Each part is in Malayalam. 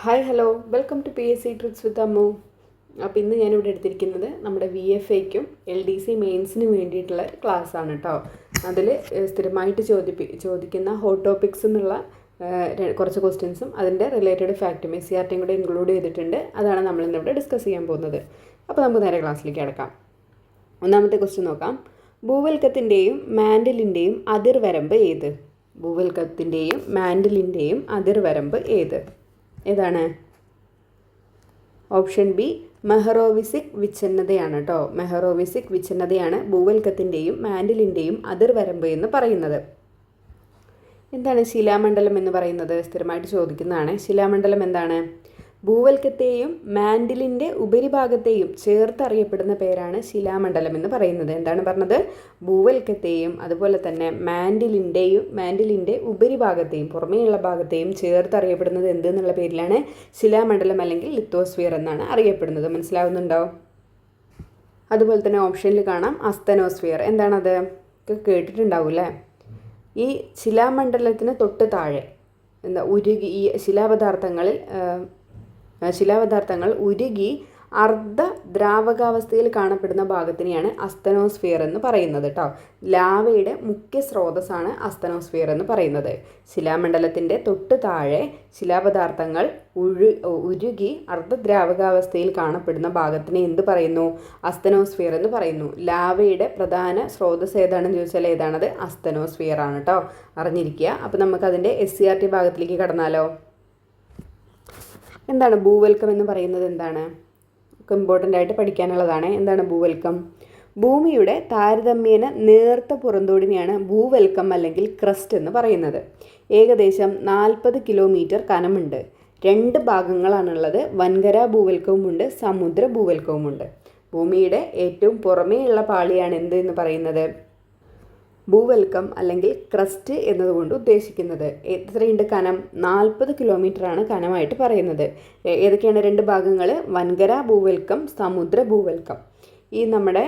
Hi hello welcome to PSC tricks with Ammu. അപ്പോൾ ഇന്ന് ഞാനിവിടെ എടുത്തിരിക്കുന്നത് നമ്മുടെ VFAയ്ക്കും LDC മെയിൻസിനും വേണ്ടിയിട്ടുള്ള ഒരു ക്ലാസ്സാണ് കേട്ടോ. അതിൽ സ്ഥിരമായിട്ട് ചോദിക്കുന്ന ഹോട്ട് ടോപ്പിക്സ് എന്നുള്ള കുറച്ച് ക്വസ്റ്റ്യൻസും അതിൻ്റെ റിലേറ്റഡ് ഫാക്റ്റും SCRTയും കൂടെ ഇൻക്ലൂഡ് ചെയ്തിട്ടുണ്ട്. അതാണ് നമ്മളിന്നിവിടെ ഡിസ്കസ് ചെയ്യാൻ പോകുന്നത്. അപ്പോൾ നമുക്ക് നേരെ ക്ലാസ്സിലേക്ക് കിടക്കാം. ഒന്നാമത്തെ ക്വസ്റ്റ്യൻ നോക്കാം. ഭൂവൽക്കത്തിൻ്റെയും മാൻഡിലിൻ്റെയും അതിർവരമ്പ് ഏത്? ഭൂവൽക്കത്തിൻ്റെയും മാൻഡിലിൻ്റെയും അതിർവരമ്പ് ഏതാണ്? ഓപ്ഷൻ ബി മെഹറോവിസിക് വിച്ഛിന്നതയാണ് കേട്ടോ. മെഹറോവിസിക് വിച്ഛിന്നതയാണ് ഭൂവൽക്കത്തിൻ്റെയും മാൻഡിലിൻ്റെയും അതിർവരമ്പ് എന്ന് പറയുന്നത്. എന്താണ് ശിലാമണ്ഡലം എന്ന് പറയുന്നത്? സ്ഥിരമായിട്ട് ചോദിക്കുന്നതാണ്. ശിലാമണ്ഡലം എന്താണ്? ഭൂവൽക്കത്തെയും മാൻഡിലിൻ്റെ ഉപരിഭാഗത്തെയും ചേർത്തറിയപ്പെടുന്ന പേരാണ് ശിലാമണ്ഡലം എന്ന് പറയുന്നത്. എന്താണ് പറഞ്ഞത്? ഭൂവൽക്കത്തെയും അതുപോലെ തന്നെ മാൻഡിലിൻ്റെ ഉപരിഭാഗത്തെയും പുറമേയുള്ള ഭാഗത്തെയും ചേർത്തറിയപ്പെടുന്നത് എന്തെന്നുള്ള പേരിലാണ് ശിലാമണ്ഡലം അല്ലെങ്കിൽ ലിത്തോസ്ഫിയർ എന്നാണ് അറിയപ്പെടുന്നത്. മനസ്സിലാവുന്നുണ്ടോ? അതുപോലെ തന്നെ ഓപ്ഷനിൽ കാണാം അസ്തനോസ്ഫിയർ. എന്താണത്? കേട്ടിട്ടുണ്ടാവൂല്ലേ? ഈ ശിലാമണ്ഡലത്തിന് തൊട്ട് താഴെ ഉരുകി ഈ ശിലാപദാർത്ഥങ്ങൾ ഉരുകി അർദ്ധ ദ്രാവകാവസ്ഥയിൽ കാണപ്പെടുന്ന ഭാഗത്തിനെയാണ് അസ്തനോസ്ഫിയർ എന്ന് പറയുന്നത് കേട്ടോ. ലാവയുടെ മുഖ്യ സ്രോതസ്സാണ് അസ്തനോസ്ഫിയർ എന്ന് പറയുന്നത്. ശിലാമണ്ഡലത്തിൻ്റെ തൊട്ട് താഴെ ശിലാപദാർത്ഥങ്ങൾ ഉരുകി അർദ്ധദ്രാവകാവസ്ഥയിൽ കാണപ്പെടുന്ന ഭാഗത്തിനെ എന്ത് പറയുന്നു? അസ്തനോസ്ഫിയർ എന്ന് പറയുന്നു. ലാവയുടെ പ്രധാന സ്രോതസ് ഏതാണെന്ന് ചോദിച്ചാൽ ഏതാണത്? അസ്തനോസ്ഫിയർ ആണ് കേട്ടോ. അറിഞ്ഞിരിക്കുക. അപ്പോൾ നമുക്കതിൻ്റെ SCRT ഭാഗത്തിലേക്ക് കടന്നാലോ? എന്താണ് ഭൂവൽക്കം എന്ന് പറയുന്നത്? എന്താണ് ഇമ്പോർട്ടൻ്റ് ആയിട്ട് പഠിക്കാനുള്ളതാണ്. എന്താണ് ഭൂവൽക്കം? ഭൂമിയുടെ താരതമ്യേന നേർത്ത പുറന്തോടിനെയാണ് ഭൂവൽക്കം അല്ലെങ്കിൽ ക്രസ്റ്റ് എന്ന് പറയുന്നത്. ഏകദേശം 40 കിലോമീറ്റർ കനമുണ്ട്. 2 ഭാഗങ്ങളാണുള്ളത്. വൻകര ഭൂവൽക്കവുമുണ്ട്, സമുദ്ര ഭൂവൽക്കവുമുണ്ട്. ഭൂമിയുടെ ഏറ്റവും പുറമേയുള്ള പാളിയാണ് എന്ത് എന്ന് പറയുന്നത്? ഭൂവൽക്കം അല്ലെങ്കിൽ ക്രസ്റ്റ് എന്നതുകൊണ്ട് ഉദ്ദേശിക്കുന്നത്. എത്രയുണ്ട് കനം? 40 കിലോമീറ്ററാണ് കനമായിട്ട് പറയുന്നത്. ഏതൊക്കെയാണ് 2 ഭാഗങ്ങൾ? വൻകര ഭൂവൽക്കം, സമുദ്ര ഭൂവൽക്കം. ഈ നമ്മുടെ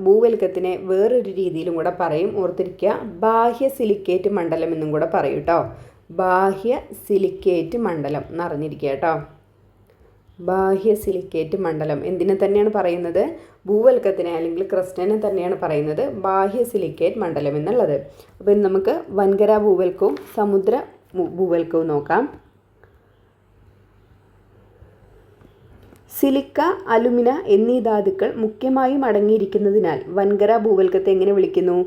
ഭൂവൽക്കത്തിനെ വേറൊരു രീതിയിലും കൂടെ പറയും. ഓർത്തിരിക്കുക, ബാഹ്യ സിലിക്കേറ്റ് മണ്ഡലം എന്നും കൂടെ പറയും കേട്ടോ. ബാഹ്യ സിലിക്കേറ്റ് മണ്ഡലം എന്നറിഞ്ഞിരിക്കുക കേട്ടോ. ബാഹ്യ സിലിക്കേറ്റ് മണ്ഡലം എന്തിനെ തന്നെയാണ് പറയുന്നത്? ഭൂവൽക്കത്തിനെ അല്ലെങ്കിൽ ക്രസ്റ്റിനെ തന്നെയാണ് പറയുന്നത് ബാഹ്യ സിലിക്കേറ്റ് മണ്ഡലം എന്നുള്ളത്. അപ്പോൾ ഇന്ന് നമുക്ക് വൻകര ഭൂവൽക്കവും സമുദ്ര ഭൂവൽക്കവും നോക്കാം. സിലിക്ക, അലുമിന എന്നീ ധാതുക്കൾ മുഖ്യമായും അടങ്ങിയിരിക്കുന്നതിനാൽ വൻകര ഭൂവൽക്കത്തെ എങ്ങനെ വിളിക്കുന്നു?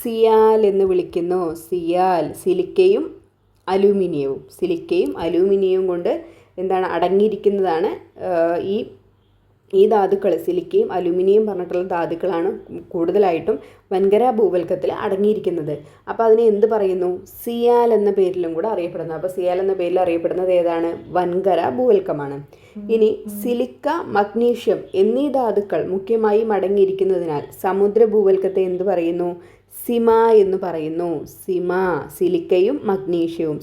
സിയാൽ എന്ന് വിളിക്കുന്നു. സിയാൽ. സിലിക്കയും അലൂമിനിയവും കൊണ്ട് എന്താണ് അടങ്ങിയിരിക്കുന്നതാണ് ഈ ധാതുക്കൾ. സിലിക്കയും അലുമിനിയം പറഞ്ഞിട്ടുള്ള ധാതുക്കളാണ് കൂടുതലായിട്ടും വൻകര ഭൂവൽക്കത്തിൽ അടങ്ങിയിരിക്കുന്നത്. അപ്പോൾ അതിനെ എന്ത് പറയുന്നു? സിയാൽ എന്ന പേരിലും കൂടെ അറിയപ്പെടുന്നത്. അപ്പോൾ സിയാൽ എന്ന പേരിൽ അറിയപ്പെടുന്നത് ഏതാണ്? വൻകര ഭൂവൽക്കമാണ്. ഇനി സിലിക്ക, മഗ്നീഷ്യം എന്നീ ധാതുക്കൾ മുഖ്യമായും അടങ്ങിയിരിക്കുന്നതിനാൽ സമുദ്ര ഭൂവൽക്കത്തെ എന്ത് പറയുന്നു? സിമ എന്ന് പറയുന്നു. സിമ. സിലിക്കയും മഗ്നീഷ്യവും.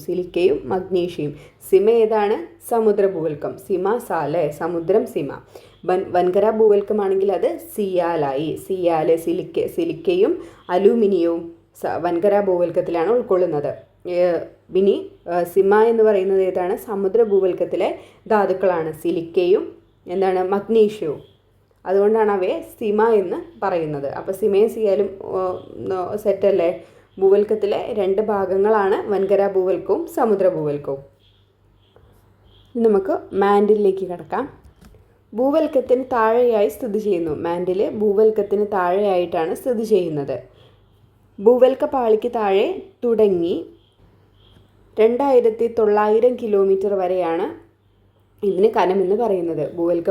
സിമ ഏതാണ്? സമുദ്ര ഭൂവൽക്കം. സിമ സാലെ, സമുദ്രം സിമ. വൻകര ഭൂവൽക്കമാണെങ്കിൽ അത് സിയാലായി. സിലിക്കയും അലൂമിനിയവും വൻകര ഭൂവൽക്കത്തിലാണ് ഉൾക്കൊള്ളുന്നത്. ഇനി സിമ എന്ന് പറയുന്നത് ഏതാണ്? സമുദ്ര ഭൂവൽക്കത്തിലെ ധാതുക്കളാണ്. സിലിക്കയും എന്താണ്? മഗ്നീഷ്യവും. അതുകൊണ്ടാണ് അവയെ സിമ എന്ന് പറയുന്നത്. അപ്പോൾ സിമയും സിയാലും സെറ്റല്ലേ? ഭൂവൽക്കത്തിലെ 2 ഭാഗങ്ങളാണ് വൻകര ഭൂവൽക്കവും സമുദ്ര ഭൂവൽക്കവും. നമുക്ക് മാൻഡിലിലേക്ക് കിടക്കാം. ഭൂവൽക്കത്തിന് താഴെയായി സ്ഥിതി ചെയ്യുന്നു. മാൻഡിൽ ഭൂവൽക്കത്തിന് താഴെയായിട്ടാണ് സ്ഥിതി ചെയ്യുന്നത്. ഭൂവൽക്ക പാളിക്ക് താഴെ തുടങ്ങി 2900 കിലോമീറ്റർ വരെയാണ് ഇതിന് കനമെന്ന് പറയുന്നത്. ഭൂവൽക്ക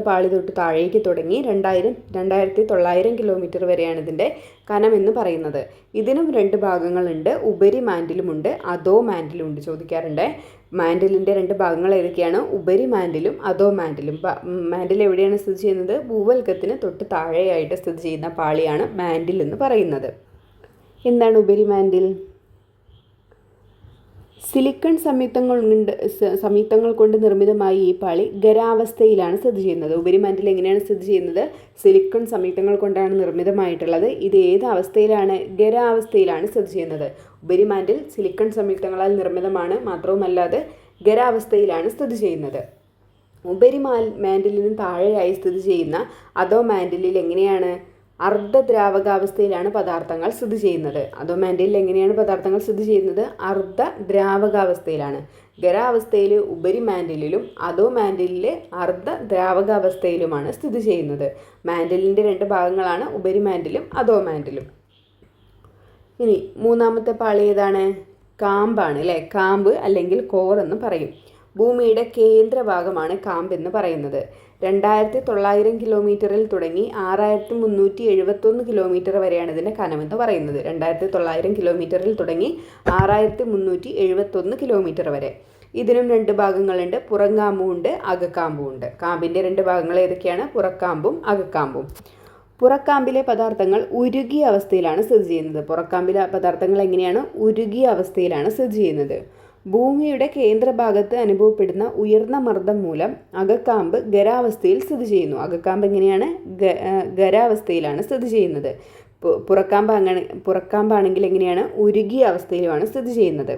പാളി തൊട്ട് താഴേക്ക് തുടങ്ങി 2900 കിലോമീറ്റർ വരെയാണ് ഇതിൻ്റെ കനമെന്ന് പറയുന്നത്. ഇതിനും 2 ഭാഗങ്ങളുണ്ട്. ഉപരി മാൻഡിലുമുണ്ട്, അധോ മാൻഡിലുമുണ്ട്. ചോദിക്കാറുണ്ട്. മാൻഡിലിൻ്റെ 2 ഭാഗങ്ങൾ ഏതൊക്കെയാണ്? ഉപരി മാൻഡിലും അധോ മാൻഡിലും. മാൻഡിൽ എവിടെയാണ് സ്ഥിതി ചെയ്യുന്നത്? ഭൂവൽക്കത്തിന് തൊട്ട് താഴെയായിട്ട് സ്ഥിതി ചെയ്യുന്ന പാളിയാണ് മാൻഡിൽ എന്ന് പറയുന്നത്. എന്താണ് ഉപരി മാൻഡിൽ? സിലിക്കൺ സംയുക്തങ്ങൾ കൊണ്ട് നിർമ്മിതമായ ഈ പാളി ഖരാവസ്ഥയിലാണ് സ്ഥിതി ചെയ്യുന്നത്. ഉപരിമാൻഡിൽ എങ്ങനെയാണ് സ്ഥിതി ചെയ്യുന്നത്? സിലിക്കൺ സംയുക്തങ്ങൾ കൊണ്ടാണ് നിർമ്മിതമായിട്ടുള്ളത്. ഇത് ഏത് അവസ്ഥയിലാണ്? ഖരാവസ്ഥയിലാണ് സ്ഥിതി ചെയ്യുന്നത്. ഉപരിമാൻഡിൽ സിലിക്കൺ സംയുക്തങ്ങളാൽ നിർമ്മിതമാണ്. മാത്രവുമല്ല അത് ഖരാവസ്ഥയിലാണ് സ്ഥിതി ചെയ്യുന്നത്. മാൻഡിലിന് താഴെയായി സ്ഥിതി ചെയ്യുന്ന അധോ മാൻഡിലിൽ എങ്ങനെയാണ് അർദ്ധദ്രാവകാവസ്ഥയിലാണ് പദാർത്ഥങ്ങൾ സ്ഥിതി ചെയ്യുന്നത്. അധോ മാൻഡിലിൽ എങ്ങനെയാണ് പദാർത്ഥങ്ങൾ സ്ഥിതി ചെയ്യുന്നത്? അർദ്ധദ്രാവകാവസ്ഥയിലാണ്. ഖരാവസ്ഥയിൽ മാൻഡിലും അധോ മാൻഡിലിൽ അർദ്ധദ്രാവകാവസ്ഥയിലുമാണ് സ്ഥിതി ചെയ്യുന്നത്. മാൻഡിലിൻ്റെ 2 ഭാഗങ്ങളാണ് മാൻഡിലും അധോ മാൻഡിലും. ഇനി മൂന്നാമത്തെ പാളി ഏതാണ്? കാമ്പാണ് അല്ലേ. കാമ്പ് അല്ലെങ്കിൽ കോർ എന്ന് പറയും. ഭൂമിയുടെ കേന്ദ്രഭാഗമാണ് കാമ്പ് എന്ന് പറയുന്നത്. 2900 കിലോമീറ്ററിൽ തുടങ്ങി 6371 കിലോമീറ്റർ വരെയാണ് ഇതിൻ്റെ കനമെന്ന് പറയുന്നത്. 2900 കിലോമീറ്ററിൽ തുടങ്ങി 6371 കിലോമീറ്റർ വരെ. ഇതിനും 2 ഭാഗങ്ങളുണ്ട്, പുറംകാമ്പും ഉണ്ട്, അകക്കാമ്പും ഉണ്ട്. കാമ്പിൻ്റെ 2 ഭാഗങ്ങൾ ഏതൊക്കെയാണ്? പുറക്കാമ്പും അകക്കാമ്പും. പുറക്കാമ്പിലെ പദാർത്ഥങ്ങൾ ഉരുകിയ അവസ്ഥയിലാണ് സ്ഥിതി ചെയ്യുന്നത്. പുറക്കാമ്പിലെ പദാർത്ഥങ്ങൾ എങ്ങനെയാണ്? ഉരുകിയ അവസ്ഥയിലാണ് സ്ഥിതി ചെയ്യുന്നത്. ഭൂമിയുടെ കേന്ദ്രഭാഗത്ത് അനുഭവപ്പെടുന്ന ഉയർന്ന മർദ്ദം മൂലം അകക്കാമ്പ് ഖരാവസ്ഥയിൽ സ്ഥിതി ചെയ്യുന്നു. അകക്കാമ്പ് എങ്ങനെയാണ്? ഖരാവസ്ഥയിലാണ് സ്ഥിതി ചെയ്യുന്നത്. പുറക്കാമ്പാണെങ്കിൽ എങ്ങനെയാണ്? ഉരുകിയ അവസ്ഥയിലുമാണ് സ്ഥിതി ചെയ്യുന്നത്.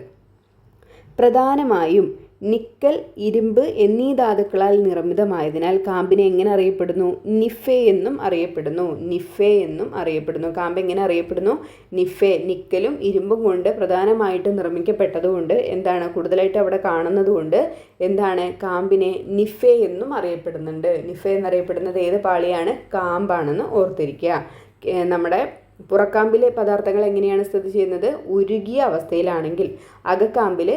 പ്രധാനമായും നിക്കൽ, ഇരുമ്പ് എന്നീ ധാതുക്കളാൽ നിർമ്മിതമായതിനാൽ കാമ്പിനെ എങ്ങനെ അറിയപ്പെടുന്നു? നിഫെ എന്നും അറിയപ്പെടുന്നു. നിഫെ എന്നും അറിയപ്പെടുന്നു. കാമ്പ് എങ്ങനെ അറിയപ്പെടുന്നു? നിഫെ. നിക്കലും ഇരുമ്പും കൊണ്ട് പ്രധാനമായിട്ട് നിർമ്മിക്കപ്പെട്ടതുകൊണ്ട് എന്താണ് കൂടുതലായിട്ട് അവിടെ കാണുന്നത് കൊണ്ട് എന്താണ് കാമ്പിനെ നിഫെ എന്നും അറിയപ്പെടുന്നുണ്ട്. നിഫെ എന്നറിയപ്പെടുന്നത് ഏത് പാളിയാണ്? കാമ്പാണെന്ന് ഓർത്തിരിക്കുക. നമ്മുടെ പുറക്കാമ്പിലെ പദാർത്ഥങ്ങൾ എങ്ങനെയാണ് സ്ഥിതി ചെയ്യുന്നത്? ഉരുകിയ അവസ്ഥയിലാണെങ്കിൽ അകക്കാമ്പിൽ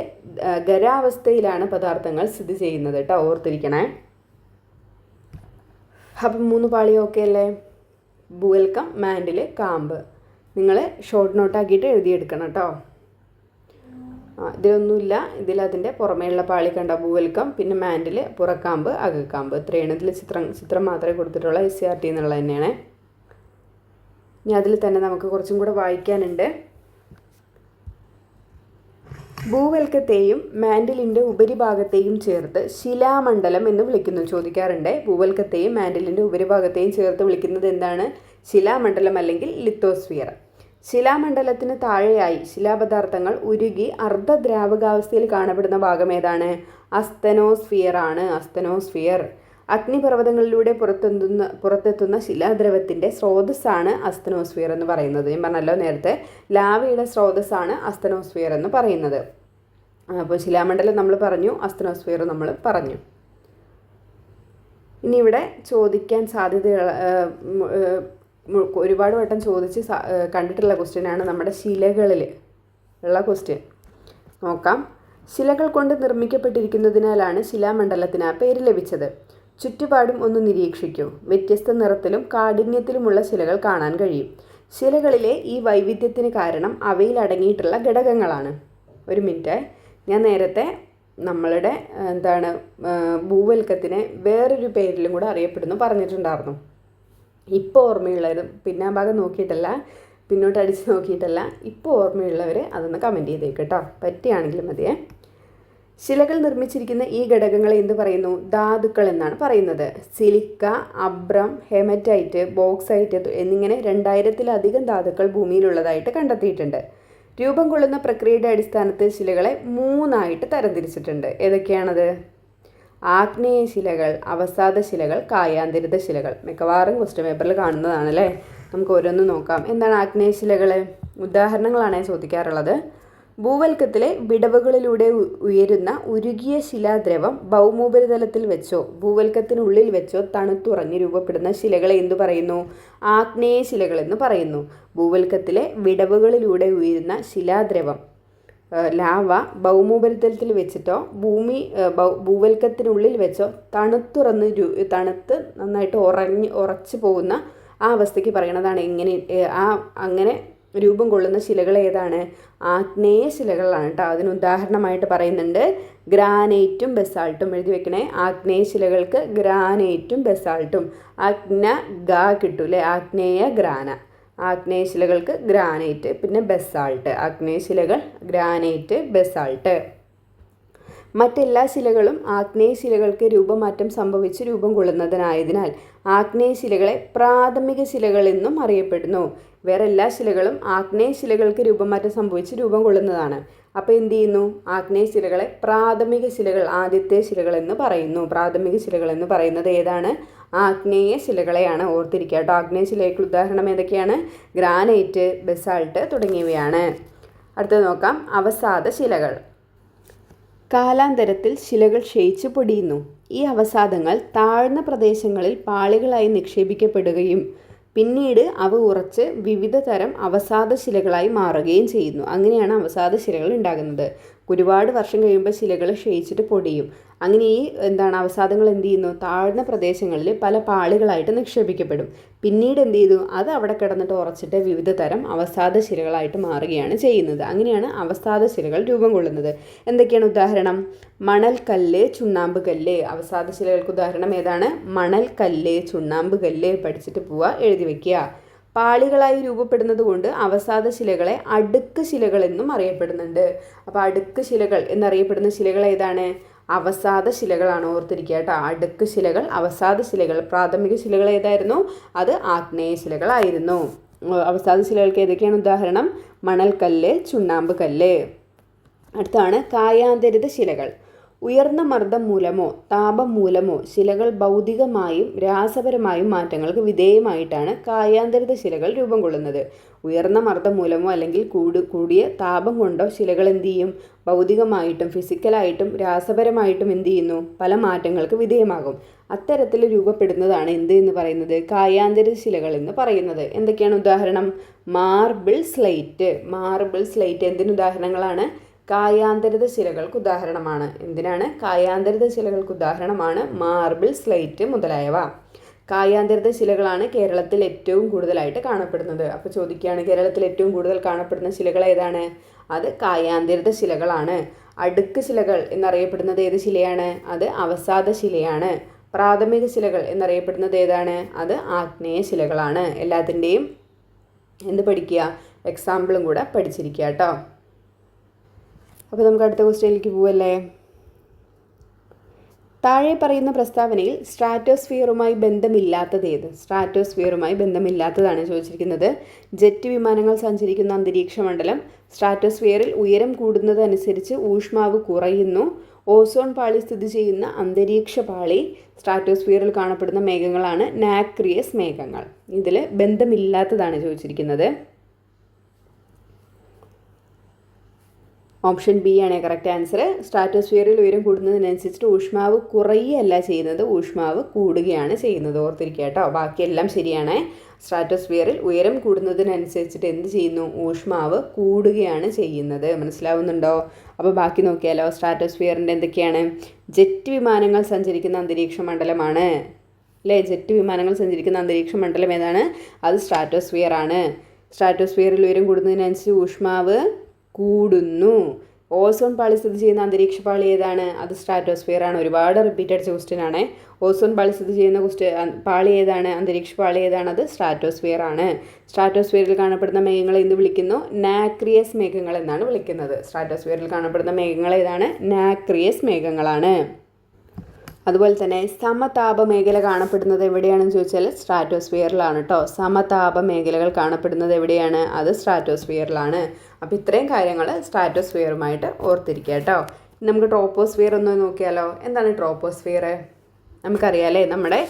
ഖരാവസ്ഥയിലാണ് പദാർത്ഥങ്ങൾ സ്ഥിതി ചെയ്യുന്നത് കേട്ടോ, ഓർത്തിരിക്കണേ. അപ്പം 3 പാളി ഓക്കെ അല്ലേ? ഭൂവൽക്കം, മാൻഡിൽ, കാമ്പ്. നിങ്ങൾ ഷോർട്ട് നോട്ടാക്കിയിട്ട് എഴുതിയെടുക്കണം കേട്ടോ. ഇതിലൊന്നുമില്ല. ഇതിലതിൻ്റെ പുറമേയുള്ള പാളി കണ്ട ഭൂവൽക്കം, പിന്നെ മാൻഡിൽ, പുറക്കാമ്പ്, അകക്കാമ്പ്. ഇത്രയാണ് ഇതിൽ ചിത്രം മാത്രമേ കൊടുത്തിട്ടുള്ള SCERT എന്നുള്ളത് തന്നെയാണ്. ഇനി അതിൽ തന്നെ നമുക്ക് കുറച്ചും കൂടെ വായിക്കാനുണ്ട്. ഭൂവൽക്കത്തെയും മാൻഡിലിൻ്റെ ഉപരിഭാഗത്തെയും ചേർത്ത് ശിലാമണ്ഡലം എന്ന് വിളിക്കുന്നു. ചോദിക്കാറുണ്ട്. ഭൂവൽക്കത്തെയും മാൻഡിലിൻ്റെ ഉപരിഭാഗത്തെയും ചേർത്ത് വിളിക്കുന്നത് എന്താണ്? ശിലാമണ്ഡലം അല്ലെങ്കിൽ ലിത്തോസ്ഫിയർ. ശിലാമണ്ഡലത്തിന് താഴെയായി ശിലാപദാർത്ഥങ്ങൾ ഉരുകി അർദ്ധദ്രാവകാവസ്ഥയിൽ കാണപ്പെടുന്ന ഭാഗം ഏതാണ്? അസ്തനോസ്ഫിയർ ആണ്. അസ്തനോസ്ഫിയർ. അഗ്നിപർവ്വതങ്ങളിലൂടെ പുറത്തെത്തുന്ന ശിലാദ്രവത്തിൻ്റെ സ്രോതസ്സാണ് അസ്തനോസ്ഫിയർ എന്ന് പറയുന്നത്. ഞാൻ പറഞ്ഞല്ലോ നേരത്തെ, ലാവയുടെ സ്രോതസ്സാണ് അസ്തനോസ്ഫിയർ എന്ന് പറയുന്നത്. അപ്പോൾ ശിലാമണ്ഡലം നമ്മൾ പറഞ്ഞു, അസ്തനോസ്ഫിയർ നമ്മൾ പറഞ്ഞു. ഇനി ഇവിടെ ചോദിക്കാൻ സാധ്യതയുള്ള ഒരുപാട് വട്ടം ചോദിച്ച് കണ്ടിട്ടുള്ള ക്വസ്റ്റ്യനാണ് നമ്മുടെ ശിലകളിൽ ഉള്ള ക്വസ്റ്റ്യൻ. നോക്കാം. ശിലകൾ കൊണ്ട് നിർമ്മിക്കപ്പെട്ടിരിക്കുന്നതിനാലാണ് ശിലാമണ്ഡലത്തിന് ആ പേര് ലഭിച്ചത്. ചുറ്റുപാടും ഒന്ന് നിരീക്ഷിക്കൂ. വ്യത്യസ്ത നിറത്തിലും കാഠിന്യത്തിലുമുള്ള ശിലകൾ കാണാൻ കഴിയും. ശിലകളിലെ ഈ വൈവിധ്യത്തിന് കാരണം അവയിൽ അടങ്ങിയിട്ടുള്ള ഘടകങ്ങളാണ്. ഒരു മിനിറ്റ്, ഞാൻ നേരത്തെ നമ്മളുടെ ഭൂവൽക്കത്തിനെ വേറൊരു പേരിലും കൂടെ അറിയപ്പെടുന്നു പറഞ്ഞിട്ടുണ്ടായിരുന്നു. ഇപ്പോൾ ഓർമ്മയുള്ളവരും പിന്നെ ഭാഗം നോക്കിയിട്ടല്ല, പിന്നോട്ട് അടിച്ച് നോക്കിയിട്ടല്ല, ഇപ്പോൾ ഓർമ്മയുള്ളവർ അതൊന്ന് കമൻറ്റ് ചെയ്തേക്ക് കേട്ടോ, പറ്റുകയാണെങ്കിലും മതിയേ. ശിലകൾ നിർമ്മിച്ചിരിക്കുന്ന ഈ ഘടകങ്ങളെ എന്ത് പറയുന്നു? ധാതുക്കൾ എന്നാണ് പറയുന്നത്. സിലിക്ക, അബ്രം, ഹെമറ്റൈറ്റ്, ബോക്സൈറ്റ് എന്നിങ്ങനെ 2000-ലധികം ധാതുക്കൾ ഭൂമിയിലുള്ളതായിട്ട് കണ്ടെത്തിയിട്ടുണ്ട്. രൂപം കൊള്ളുന്ന പ്രക്രിയയുടെ അടിസ്ഥാനത്തിൽ ശിലകളെ 3ആയിട്ട് തരംതിരിച്ചിട്ടുണ്ട്. ഏതൊക്കെയാണത്? ആഗ്നേയ ശിലകൾ, അവസാദ ശിലകൾ, കായാന്തരിത ശിലകൾ. മിക്കവാറും ക്വസ്റ്റ്യൻ പേപ്പറിൽ കാണുന്നതാണല്ലേ. നമുക്ക് ഓരോന്ന് നോക്കാം. എന്താണ് ആഗ്നേയ ശിലകൾ? ഉദാഹരണങ്ങളാണ് ചോദിക്കാറുള്ളത്. ഭൂവൽക്കത്തിലെ വിടവുകളിലൂടെ ഉയരുന്ന ഉരുകിയ ശിലാദ്രവം ഭൗമോപരിതലത്തിൽ വെച്ചോ ഭൂവൽക്കത്തിനുള്ളിൽ വെച്ചോ തണുത്തുറഞ്ഞ് രൂപപ്പെടുന്ന ശിലകളെ എന്തു പറയുന്നു? ആഗ്നേയ ശിലകൾ എന്ന് പറയുന്നു. ഭൂവൽക്കത്തിലെ വിടവുകളിലൂടെ ഉയരുന്ന ശിലാദ്രവം ലാവ ഭൗമോപരിതലത്തിൽ വെച്ചിട്ടോ ഭൂവൽക്കത്തിനുള്ളിൽ വെച്ചോ തണുത്ത് നന്നായിട്ട് ഉറച്ചു പോകുന്ന ആ അവസ്ഥയ്ക്ക് പറയണതാണ് അങ്ങനെ രൂപം കൊള്ളുന്ന ശിലകൾ ഏതാണ്? ആഗ്നേയ ശിലകളാണ് കേട്ടോ. അതിന് ഉദാഹരണമായിട്ട് പറയുന്നുണ്ട് ഗ്രാനൈറ്റും ബസാൾട്ടും. എഴുതി വെക്കണേ. ആഗ്നേയ ശിലകൾക്ക് ഗ്രാനൈറ്റും ബസാൾട്ടും. കിട്ടൂലേ? ആഗ്നേയ ഗ്രാന. ആഗ്നേയ ശിലകൾക്ക് ഗ്രാനൈറ്റ്, പിന്നെ ബസാൾട്ട്. ആഗ്നേയ ശിലകൾ, ഗ്രാനൈറ്റ്, ബസാൾട്ട്. മറ്റെല്ലാ ശിലകളും ആഗ്നേയ ശിലകൾക്ക് രൂപമാറ്റം സംഭവിച്ച് രൂപം കൊള്ളുന്നതിനായതിനാൽ ആഗ്നേയ ശിലകളെ പ്രാഥമിക ശിലകളെന്നും അറിയപ്പെടുന്നു. വേറെ എല്ലാ ശിലകളും ആഗ്നേയ ശിലകൾക്ക് രൂപമാറ്റം സംഭവിച്ച് രൂപം കൊള്ളുന്നതാണ്. അപ്പോൾ എന്ത് ചെയ്യുന്നു? ആഗ്നേയ ശിലകളെ പ്രാഥമിക ശിലകൾ, ആദ്യത്തെ ശിലകൾ എന്ന് പറയുന്നു. പ്രാഥമിക ശിലകൾ എന്ന് പറയുന്നത് ഏതാണ്? ആഗ്നേയ ശിലകളെയാണ്. ഓർത്തിരിക്കുക കേട്ടോ. ആഗ്നേയ ശിലയ്ക്ക് ഉദാഹരണം ഏതൊക്കെയാണ്? ഗ്രാനൈറ്റ്, ബസാൾട്ട് തുടങ്ങിയവയാണ്. അടുത്തത് നോക്കാം, അവസാദ ശിലകൾ. കാലാന്തരത്തിൽ ശിലകൾ ക്ഷയിച്ചു പൊടിയുന്നു. ഈ അവസാദങ്ങൾ താഴ്ന്ന പ്രദേശങ്ങളിൽ പാളികളായി നിക്ഷേപിക്കപ്പെടുകയും പിന്നീട് അവ ഉറച്ച് വിവിധ തരം അവസാദ ശിലകളായി മാറുകയും ചെയ്യുന്നു. അങ്ങനെയാണ് അവസാദ ശിലകൾ ഉണ്ടാകുന്നത്. ഒരുപാട് വർഷം കഴിയുമ്പോൾ ശിലകൾ ക്ഷയിച്ചിട്ട് പൊടിയും. അങ്ങനെ ഈ അവസാദങ്ങൾ എന്ത് ചെയ്യുന്നു? താഴ്ന്ന പ്രദേശങ്ങളിൽ പല പാളികളായിട്ട് നിക്ഷേപിക്കപ്പെടും. പിന്നീട് എന്ത് ചെയ്തു? അത് അവിടെ കിടന്നിട്ട് ഉറച്ചിട്ട് വിവിധ തരം അവസാദ ശിലകളായിട്ട് മാറുകയാണ് ചെയ്യുന്നത്. അങ്ങനെയാണ് അവസാദ ശിലകൾ രൂപം കൊള്ളുന്നത്. എന്തൊക്കെയാണ് ഉദാഹരണം? മണൽക്കല്ല്, ചുണ്ണാമ്പ് കല്ല്. അവസാദ ശിലകൾക്ക് ഉദാഹരണം ഏതാണ്? മണൽക്കല്ല്, ചുണ്ണാമ്പ് കല്ല്. പഠിച്ചിട്ട് പോവുക, എഴുതി വയ്ക്കുക. പാളികളായി രൂപപ്പെടുന്നത് കൊണ്ട് അവസാദ ശിലകളെ അടുക്ക് ശിലകൾ എന്നും അറിയപ്പെടുന്നുണ്ട്. അപ്പോൾ അടുക്ക് ശിലകൾ എന്നറിയപ്പെടുന്ന ശിലകൾ ഏതാണ്? അവസാദ ശിലകളാണ്. ഓർത്തിരിക്കുക കേട്ടോ. അടുക്ക് ശിലകൾ, അവസാദ ശിലകൾ. പ്രാഥമിക ശിലകൾ ഏതായിരുന്നു? അത് ആഗ്നേയ ശിലകളായിരുന്നു. അവസാദ ശിലകൾക്ക് ഏതൊക്കെയാണ് ഉദാഹരണം? മണൽക്കല്ല്, ചുണ്ണാമ്പ് കല്ല്. അടുത്താണ് കായാന്തരിത ശിലകൾ. ഉയർന്ന മർദ്ദം മൂലമോ താപം മൂലമോ ശിലകൾ ഭൗതികമായും രാസപരമായും മാറ്റങ്ങൾക്ക് വിധേയമായിട്ടാണ് കായാന്തരിത ശിലകൾ രൂപം കൊള്ളുന്നത്. ഉയർന്ന മർദ്ദം മൂലമോ അല്ലെങ്കിൽ കൂടിയ താപം കൊണ്ടോ ശിലകൾ എന്ത് ചെയ്യും? ഭൗതികമായിട്ടും ഫിസിക്കലായിട്ടും രാസപരമായിട്ടും എന്ത് ചെയ്യുന്നു? പല മാറ്റങ്ങൾക്ക് വിധേയമാകും. അത്തരത്തിൽ രൂപപ്പെടുന്നതാണ് എന്ത് എന്ന് പറയുന്നത്? കായാന്തരിത ശിലകൾ എന്ന് പറയുന്നത്. എന്തൊക്കെയാണ് ഉദാഹരണം? Marble slate. മാർബിൾ സ്ലേറ്റ് എന്തിന് ഉദാഹരണങ്ങളാണ്? കായാന്തരിത ശിലകൾക്ക് ഉദാഹരണമാണ്. എന്തിനാണ്? കായാന്തരിത ശിലകൾക്ക് ഉദാഹരണമാണ് മാർബിൾ, സ്ലേറ്റ് മുതലായവ. കായാന്തരിത ശിലകളാണ് കേരളത്തിൽ ഏറ്റവും കൂടുതലായിട്ട് കാണപ്പെടുന്നത്. അപ്പോൾ ചോദിക്കുകയാണ്, കേരളത്തിൽ ഏറ്റവും കൂടുതൽ കാണപ്പെടുന്ന ശിലകൾ ഏതാണ്? അത് കായാന്തരിത ശിലകളാണ്. അടുക്ക് ശിലകൾ എന്നറിയപ്പെടുന്നത് ഏത് ശിലയാണ്? അത് അവസാദ ശിലയാണ്. പ്രാഥമിക ശിലകൾ എന്നറിയപ്പെടുന്നത് ഏതാണ്? അത് ആഗ്നേയ ശിലകളാണ്. എല്ലാത്തിൻ്റെയും എന്ത് പഠിക്കുക? എക്സാമ്പിളും കൂടെ പഠിച്ചിരിക്കുക കേട്ടോ. അപ്പോൾ നമുക്ക് അടുത്ത ക്വസ്റ്റ്യനിലേക്ക് പോവല്ലേ. താഴെ പറയുന്ന പ്രസ്താവനയിൽ സ്ട്രാറ്റോസ്ഫിയറുമായി ബന്ധമില്ലാത്തത് ഏത്? സ്ട്രാറ്റോസ്ഫിയറുമായി ബന്ധമില്ലാത്തതാണ് ചോദിച്ചിരിക്കുന്നത്. ജെറ്റ് വിമാനങ്ങൾ സഞ്ചരിക്കുന്ന അന്തരീക്ഷ മണ്ഡലം. സ്ട്രാറ്റോസ്ഫിയറിൽ ഉയരം കൂടുന്നതനുസരിച്ച് ഊഷ്മാവ് കുറയുന്നു. ഓസോൺ പാളി സ്ഥിതി ചെയ്യുന്ന അന്തരീക്ഷ പാളി. സ്ട്രാറ്റോസ്ഫിയറിൽ കാണപ്പെടുന്ന മേഘങ്ങളാണ് നാക്രിയസ് മേഘങ്ങൾ. ഇതിൽ ബന്ധമില്ലാത്തതാണ് ചോദിച്ചിരിക്കുന്നത്. ഓപ്ഷൻ ബി ആണ് കറക്റ്റ് ആൻസർ. സ്ട്രാറ്റോസ്ഫിയറിൽ ഉയരം കൂടുന്നതിനനുസരിച്ചിട്ട് ഊഷ്മാവ് കുറയുകയല്ല ചെയ്യുന്നത്, ഊഷ്മാവ് കൂടുകയാണ് ചെയ്യുന്നത്. ഓർത്തിരിക്കുക കേട്ടോ. ബാക്കിയെല്ലാം ശരിയാണ്. സ്ട്രാറ്റോസ്ഫിയറിൽ ഉയരം കൂടുന്നതിനനുസരിച്ചിട്ട് എന്ത് ചെയ്യുന്നു? ഊഷ്മാവ് കൂടുകയാണ് ചെയ്യുന്നത്. മനസ്സിലാവുന്നുണ്ടോ? അപ്പോൾ ബാക്കി നോക്കിയാലോ. സ്ട്രാറ്റോസ്ഫിയറിൻ്റെ എന്തൊക്കെയാണ്? ജെറ്റ് വിമാനങ്ങൾ സഞ്ചരിക്കുന്ന അന്തരീക്ഷ മണ്ഡലമാണ് അല്ലേ? ജെറ്റ് വിമാനങ്ങൾ സഞ്ചരിക്കുന്ന അന്തരീക്ഷ മണ്ഡലം ഏതാണ്? അത് സ്ട്രാറ്റോസ്ഫിയർ ആണ്. സ്ട്രാറ്റോസ്ഫിയറിൽ ഉയരം കൂടുന്നതിനനുസരിച്ച് ഊഷ്മാവ് കൂടുന്നു. ഓസോൺ പാളി സ്ഥിതി ചെയ്യുന്ന അന്തരീക്ഷ പാളി ഏതാണ്? അത് സ്ട്രാറ്റോസ്ഫിയർ ആണ്. ഒരുപാട് റിപ്പീറ്റഡ് ക്വസ്റ്റ്യൻ ആണ്. ഓസോൺ പാളി സ്ഥിതി ചെയ്യുന്ന പാളി ഏതാണ്? അന്തരീക്ഷ പാളി ഏതാണ്? അത് സ്ട്രാറ്റോസ്ഫിയർ ആണ്. സ്ട്രാറ്റോസ്ഫിയറിൽ കാണപ്പെടുന്ന മേഘങ്ങളെ എന്ത് വിളിക്കുന്നു? നാക്രിയസ് മേഘങ്ങൾ എന്നാണ് വിളിക്കുന്നത്. സ്ട്രാറ്റോസ്ഫിയറിൽ കാണപ്പെടുന്ന മേഘങ്ങൾ ഏതാണ്? നാക്രിയസ് മേഘങ്ങളാണ്. അതുപോലെ തന്നെ സമതാപ മേഖല കാണപ്പെടുന്നത് എവിടെയാണെന്ന് ചോദിച്ചാൽ സ്ട്രാറ്റോസ്ഫിയറിലാണ് കേട്ടോ. സമതാപ മേഖലകൾ കാണപ്പെടുന്നത് എവിടെയാണ്? അത് സ്ട്രാറ്റോസ്ഫിയറിലാണ്. അപ്പോൾ ഇത്രയും കാര്യങ്ങൾ സ്ട്രാറ്റോസ്ഫിയറുമായിട്ട് ഓർത്തിരിക്കുക കേട്ടോ. നമുക്ക് ട്രോപ്പോസ്ഫിയർ ഒന്ന് നോക്കിയാലോ. എന്താണ് ട്രോപ്പോസ്ഫിയർ? നമുക്കറിയാമല്ലേ, നമ്മുടെ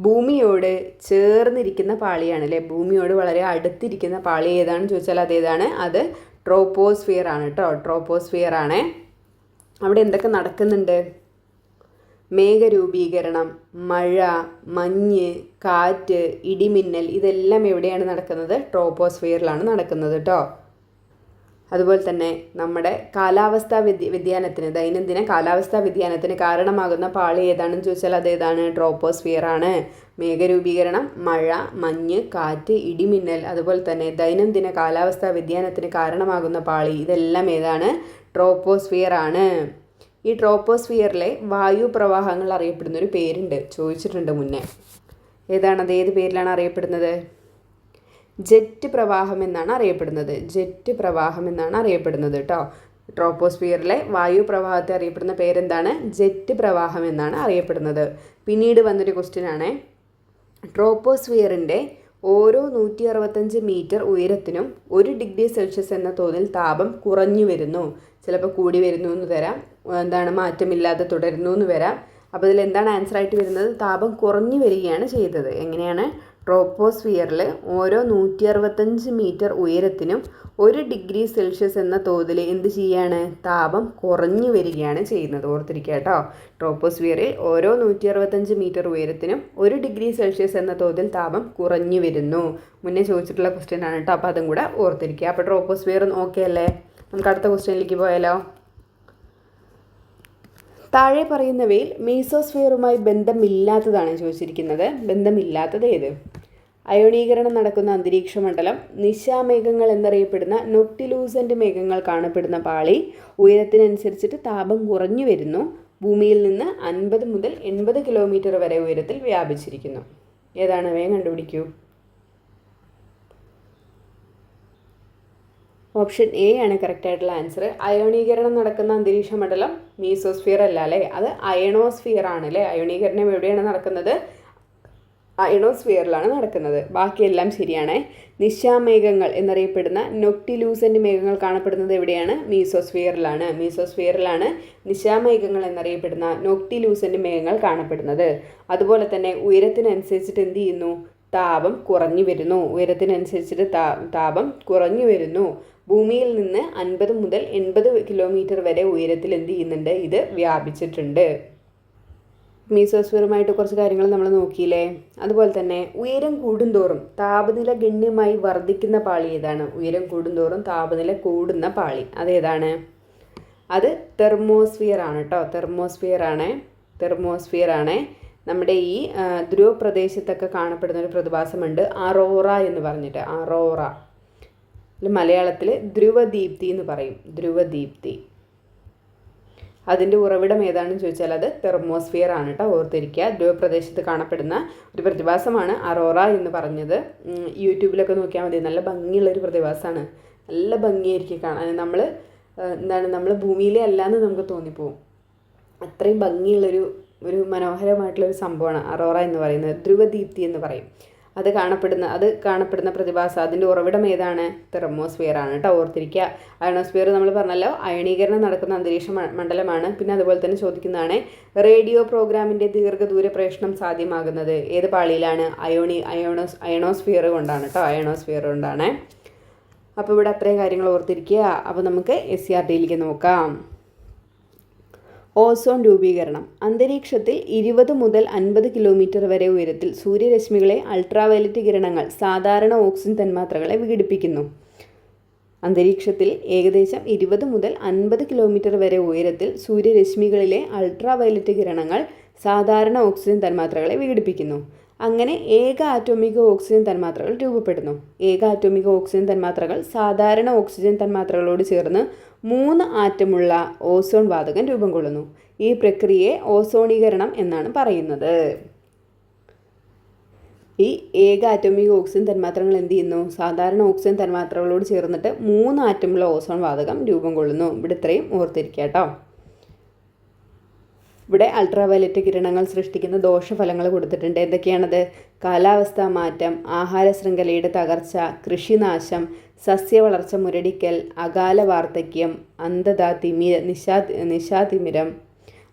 ഭൂമിയോട് ചേർന്നിരിക്കുന്ന പാളിയാണ് അല്ലേ. ഭൂമിയോട് വളരെ അടുത്തിരിക്കുന്ന പാളി ഏതാണെന്ന് ചോദിച്ചാൽ അതേതാണ്? അത് ട്രോപ്പോസ്ഫിയർ ആണ് കേട്ടോ. ട്രോപ്പോസ്ഫിയർ ആണ്. അവിടെ എന്തൊക്കെ നടക്കുന്നുണ്ട്? മേഘരൂപീകരണം, മഴ, മഞ്ഞ്, കാറ്റ്, ഇടിമിന്നൽ, ഇതെല്ലാം എവിടെയാണ് നടക്കുന്നത്? ട്രോപ്പോസ്ഫിയറിലാണ് നടക്കുന്നത് കേട്ടോ. അതുപോലെ തന്നെ നമ്മുടെ കാലാവസ്ഥാ വ്യതിയാനത്തിന്, ദൈനംദിന കാലാവസ്ഥാ വ്യതിയാനത്തിന് കാരണമാകുന്ന പാളി ഏതാണെന്ന് ചോദിച്ചാൽ അതേതാണ്? ട്രോപ്പോസ്ഫിയർ ആണ്. മേഘരൂപീകരണം, മഴ, മഞ്ഞ്, കാറ്റ്, ഇടിമിന്നൽ, അതുപോലെ തന്നെ ദൈനംദിന കാലാവസ്ഥാ വ്യതിയാനത്തിന് കാരണമാകുന്ന പാളി, ഇതെല്ലാം ഏതാണ്? ട്രോപ്പോസ്ഫിയർ ആണ്. ഈ ട്രോപ്പോസ്ഫിയറിലെ വായു പ്രവാഹങ്ങൾ അറിയപ്പെടുന്ന ഒരു പേരുണ്ട്, ചോദിച്ചിട്ടുണ്ട് മുന്നേ. ഏതാണത്? ഏത് പേരിലാണ് അറിയപ്പെടുന്നത്? ജെറ്റ് പ്രവാഹം എന്നാണ് അറിയപ്പെടുന്നത്. ജെറ്റ് പ്രവാഹം എന്നാണ് അറിയപ്പെടുന്നത് കേട്ടോ. ട്രോപ്പോസ്ഫിയറിലെ വായു പ്രവാഹത്തെ അറിയപ്പെടുന്ന പേരെന്താണ്? ജെറ്റ് പ്രവാഹം എന്നാണ് അറിയപ്പെടുന്നത്. പിന്നീട് വന്നൊരു ക്വസ്റ്റ്യൻ ആണ്. ട്രോപ്പോസ്ഫിയറിൻ്റെ ഓരോ 165 മീറ്റർ ഉയരത്തിനും 1 ഡിഗ്രി സെൽഷ്യസ് എന്ന തോതിൽ താപം കുറഞ്ഞു വരുന്നു. ചിലപ്പോൾ കൂടി വരുന്നു എന്ന് വരാം, മാറ്റമില്ലാതെ തുടരുന്നു എന്ന് വരാം. അപ്പോൾ ഇതിൽ എന്താണ് ആൻസർ ആയിട്ട് വരുന്നത്? താപം കുറഞ്ഞു വരികയാണ് ചെയ്തത്. എങ്ങനെയാണ്? ട്രോപ്പോസ്ഫിയറിൽ ഓരോ 165 മീറ്റർ ഉയരത്തിനും 1 ഡിഗ്രി സെൽഷ്യസ് എന്ന തോതിൽ എന്ത് ചെയ്യാണ്? താപം കുറഞ്ഞു വരികയാണ് ചെയ്യുന്നത്. ഓർത്തിരിക്കുക കേട്ടോ. ട്രോപ്പോസ്ഫിയറിൽ ഓരോ 165 മീറ്റർ ഉയരത്തിനും 1 ഡിഗ്രി സെൽഷ്യസ് എന്ന തോതിൽ താപം കുറഞ്ഞു വരുന്നു. മുന്നേ ചോദിച്ചിട്ടുള്ള ക്വസ്റ്റ്യൻ ആണ് കേട്ടോ. അപ്പോൾ അതും കൂടെ ഓർത്തിരിക്കുക. അപ്പോൾ ട്രോപ്പോസ്ഫിയർ ഓക്കെ അല്ലേ? നമുക്ക് അടുത്ത ക്വസ്റ്റ്യനിലേക്ക് പോയാലോ. താഴെ പറയുന്നവയിൽ മീസോസ്ഫിയറുമായി ബന്ധമില്ലാത്തതാണ് ചോദിച്ചിരിക്കുന്നത്. ബന്ധമില്ലാത്തത് ഏത്? അയോണീകരണം നടക്കുന്ന അന്തരീക്ഷ മണ്ഡലം, നിശാമേഘങ്ങൾ എന്നറിയപ്പെടുന്ന നൊക്ടിലൂസൻ്റ് മേഘങ്ങൾ കാണപ്പെടുന്ന പാളി, ഉയരത്തിനനുസരിച്ചിട്ട് താപം കുറഞ്ഞു വരുന്നു, ഭൂമിയിൽ നിന്ന് 50 മുതൽ 80 കിലോമീറ്റർ വരെ ഉയരത്തിൽ വ്യാപിച്ചിരിക്കുന്നു. ഏതാണ്? വേഗം കണ്ടുപിടിക്കൂ. ഓപ്ഷൻ എ ആണ് കറക്റ്റ് ആയിട്ടുള്ള ആൻസർ. അയോണീകരണം നടക്കുന്ന അന്തരീക്ഷ മണ്ഡലം മീസോസ്ഫിയർ അല്ല അല്ലേ, അത് അയണോസ്ഫിയർ ആണ് അല്ലേ. അയോണീകരണം എവിടെയാണ് നടക്കുന്നത്? അയണോസ്ഫിയറിലാണ് നടക്കുന്നത്. ബാക്കിയെല്ലാം ശരിയാണ്. നിശാമേഘങ്ങൾ എന്നറിയപ്പെടുന്ന നൊക്ടിലൂസൻ്റ് മേഘങ്ങൾ കാണപ്പെടുന്നത് എവിടെയാണ്? മീസോസ്ഫിയറിലാണ്. മീസോസ്ഫിയറിലാണ് നിശാമേഘങ്ങൾ എന്നറിയപ്പെടുന്ന നൊക്ടിലൂസൻ്റ് മേഘങ്ങൾ കാണപ്പെടുന്നത്. അതുപോലെ തന്നെ ഉയരത്തിനനുസരിച്ചിട്ട് എന്ത് ചെയ്യുന്നു? താപം കുറഞ്ഞു വരുന്നു. ഉയരത്തിനനുസരിച്ചിട്ട് താപം കുറഞ്ഞു വരുന്നു. ഭൂമിയിൽ നിന്ന് 50 മുതൽ 80 കിലോമീറ്റർ വരെ ഉയരത്തിൽ എന്ത് ചെയ്യുന്നുണ്ട്? ഇത് വ്യാപിച്ചിട്ടുണ്ട്. മീസോസ്ഫിയറുമായിട്ട് കുറച്ച് കാര്യങ്ങൾ നമ്മൾ നോക്കിയില്ലേ. അതുപോലെ തന്നെ ഉയരം കൂടുന്തോറും താപനില ഗണ്യമായി വർദ്ധിക്കുന്ന പാളി ഏതാണ്? ഉയരം കൂടുന്തോറും താപനില കൂടുന്ന പാളി അതേതാണ്? അത് തെർമോസ്ഫിയർ ആണ് കേട്ടോ. തെർമോസ്ഫിയർ ആണ്. നമ്മുടെ ഈ ധ്രുവ പ്രദേശത്തൊക്കെ കാണപ്പെടുന്ന ഒരു പ്രതിഭാസമുണ്ട്, അറോറ എന്ന് പറഞ്ഞിട്ട്. അറോറ മലയാളത്തിൽ ധ്രുവദീപ്തി എന്ന് പറയും. ധ്രുവദീപ്തി. അതിൻ്റെ ഉറവിടം ഏതാണെന്ന് ചോദിച്ചാൽ അത് തെർമോസ്ഫിയർ ആണ് കേട്ടോ. ഓർത്തിരിക്കുക. ധ്രുവപ്രദേശത്ത് കാണപ്പെടുന്ന ഒരു പ്രതിഭാസമാണ് അറോറ എന്ന് പറഞ്ഞത്. യൂട്യൂബിലൊക്കെ നോക്കിയാൽ മതി. നല്ല ഭംഗിയുള്ളൊരു പ്രതിഭാസമാണ്. നല്ല ഭംഗിയായിരിക്കും കാണാൻ. നമ്മൾ ഭൂമിയിലെ അല്ലാന്ന് നമുക്ക് തോന്നിപ്പോവും. അത്രയും ഭംഗിയുള്ളൊരു മനോഹരമായിട്ടുള്ളൊരു സംഭവമാണ് അറോറ എന്ന് പറയുന്നത്. ധ്രുവദീപ്തി എന്ന് പറയും. അത് കാണപ്പെടുന്ന പ്രതിഭാസം, അതിൻ്റെ ഉറവിടം ഏതാണ്? തെർമോസ്ഫിയർ ആണ് കേട്ടോ. ഓർത്തിരിക്കുക. അയണോസ്ഫിയർ നമ്മൾ പറഞ്ഞല്ലോ, അയണീകരണം നടക്കുന്ന അന്തരീക്ഷ മണ്ഡലമാണ്. പിന്നെ അതുപോലെ തന്നെ ചോദിക്കുന്നതാണ്, റേഡിയോ പ്രോഗ്രാമിൻ്റെ ദീർഘദൂര പ്രേഷണം സാധ്യമാകുന്നത് ഏത് പാളിയിലാണ്? അയണോസ്ഫിയർ കൊണ്ടാണ് കേട്ടോ. അയണോസ്ഫിയർ കൊണ്ടാണ്. അപ്പോൾ ഇവിടെ അത്രയും കാര്യങ്ങൾ ഓർത്തിരിക്കുക. അപ്പോൾ നമുക്ക് SCERT നോക്കാം. ഓസോൺ രൂപീകരണം. അന്തരീക്ഷത്തിൽ 20 മുതൽ 50 കിലോമീറ്റർ വരെ ഉയരത്തിൽ സൂര്യരശ്മികളെ അൾട്രാവയലറ്റ് കിരണങ്ങൾ സാധാരണ ഓക്സിജൻ തന്മാത്രകളെ വിഘടിപ്പിക്കുന്നു. അന്തരീക്ഷത്തിൽ ഏകദേശം 20 മുതൽ 50 കിലോമീറ്റർ വരെ ഉയരത്തിൽ സൂര്യരശ്മികളിലെ അൾട്രാവയലറ്റ് കിരണങ്ങൾ സാധാരണ ഓക്സിജൻ തന്മാത്രകളെ വിഘടിപ്പിക്കുന്നു. അങ്ങനെ ഏക ആറ്റോമിക ഓക്സിജൻ തന്മാത്രകൾ രൂപപ്പെടുന്നു. ഏക ആറ്റോമിക ഓക്സിജൻ തന്മാത്രകൾ സാധാരണ ഓക്സിജൻ തന്മാത്രകളോട് ചേർന്ന് 3 ആറ്റമുള്ള ഓസോൺ വാതകം രൂപം കൊള്ളുന്നു. ഈ പ്രക്രിയയെ ഓസോണീകരണം എന്നാണ് പറയുന്നത്. ഈ ഏക ആറ്റോമിക ഓക്സിജൻ തന്മാത്രകൾ എന്ത് ചെയ്യുന്നു? സാധാരണ ഓക്സിജൻ തന്മാത്രകളോട് ചേർന്നിട്ട് 3 ആറ്റമുള്ള ഓസോൺ വാതകം രൂപം കൊള്ളുന്നു. ഇവിടെ ഇത്രയും ഓർത്തിരിക്കുക കേട്ടോ. ഇവിടെ അൾട്രാവയലറ്റ് കിരണങ്ങൾ സൃഷ്ടിക്കുന്ന ദോഷഫലങ്ങൾ കൊടുത്തിട്ടുണ്ട്. എന്തൊക്കെയാണത്? കാലാവസ്ഥാ മാറ്റം, ആഹാര ശൃംഖലയുടെ തകർച്ച, കൃഷിനാശം, സസ്യവളർച്ച മുരടിക്കൽ, അകാല വാർദ്ധക്യം, അന്ധത, നിശാതിമിരം,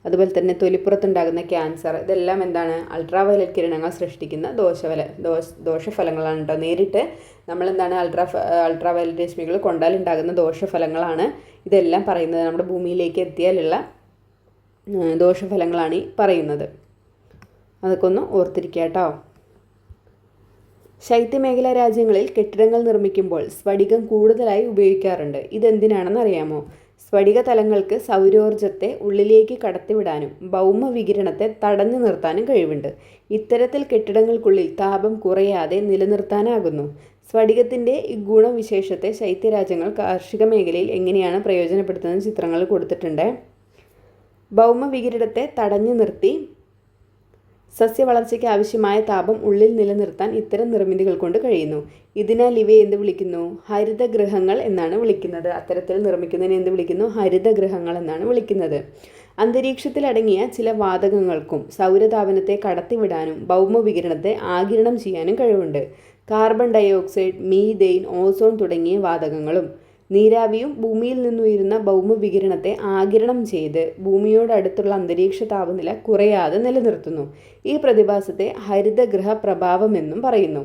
അതുപോലെ തന്നെ തൊലിപ്പുറത്തുണ്ടാകുന്ന ക്യാൻസർ. ഇതെല്ലാം എന്താണ്? അൾട്രാവയലറ്റ് കിരണങ്ങൾ സൃഷ്ടിക്കുന്ന ദോഷഫലങ്ങളാണ് കേട്ടോ. നേരിട്ട് നമ്മളെന്താണ് അൾട്രാവയലറ്റ് രശ്മികൾ കൊണ്ടാലുണ്ടാകുന്ന ദോഷഫലങ്ങളാണ് ഇതെല്ലാം പറയുന്നത്. നമ്മുടെ ഭൂമിയിലേക്ക് എത്തിയാലുള്ള ദോഷഫലങ്ങളാണ് ഈ പറയുന്നത്. അതൊക്കെ ഒന്ന് ഓർത്തിരിക്കുക കേട്ടോ. ശൈത്യമേഖലാ രാജ്യങ്ങളിൽ കെട്ടിടങ്ങൾ നിർമ്മിക്കുമ്പോൾ സ്ഫടികം കൂടുതലായി ഉപയോഗിക്കാറുണ്ട്. ഇതെന്തിനാണെന്ന് അറിയാമോ? സ്ഫടിക തലങ്ങൾക്ക് സൗരോർജ്ജത്തെ ഉള്ളിലേക്ക് കടത്തിവിടാനും ഭൗമവികിരണത്തെ തടഞ്ഞു നിർത്താനും കഴിവുണ്ട്. ഇത്തരത്തിൽ കെട്ടിടങ്ങൾക്കുള്ളിൽ താപം കുറയാതെ നിലനിർത്താനാകുന്നു. സ്ഫടികത്തിൻ്റെ ഈ ഗുണവിശേഷത്തെ ശൈത്യരാജ്യങ്ങൾ കാർഷിക മേഖലയിൽ എങ്ങനെയാണ് പ്രയോജനപ്പെടുത്തുന്ന ചിത്രങ്ങൾ കൊടുത്തിട്ടുണ്ട്. ഭൗമവികിരണത്തെ തടഞ്ഞു നിർത്തി സസ്യവളർച്ചയ്ക്ക് ആവശ്യമായ താപം ഉള്ളിൽ നിലനിർത്താൻ ഇത്തരം നിർമ്മിതികൾ കൊണ്ട് കഴിയുന്നു. ഇതിനാൽ ഇവയെ എന്ത് വിളിക്കുന്നു? ഹരിതഗൃഹങ്ങൾ എന്നാണ് വിളിക്കുന്നത്. അത്തരത്തിൽ നിർമ്മിക്കുന്നതിനെ എന്ത് വിളിക്കുന്നു? ഹരിതഗൃഹങ്ങൾ എന്നാണ് വിളിക്കുന്നത്. അന്തരീക്ഷത്തിൽ അടങ്ങിയ ചില വാതകങ്ങൾക്കും സൗരതാപനത്തെ കടത്തിവിടാനും ഭൗമവികിരണത്തെ ആഗിരണം ചെയ്യാനും കഴിവുണ്ട്. കാർബൺ ഡയോക്സൈഡ്, മീഥെയ്ൻ, ഓസോൺ തുടങ്ങിയ വാതകങ്ങളും നീരാവിയും ഭൂമിയിൽ നിന്നുയരുന്ന ഭൗമവികിരണത്തെ ആഗിരണം ചെയ്ത് ഭൂമിയോടടുത്തുള്ള അന്തരീക്ഷ താപനില കുറയാതെ നിലനിർത്തുന്നു. ഈ പ്രതിഭാസത്തെ ഹരിതഗൃഹ പ്രഭാവമെന്നും പറയുന്നു.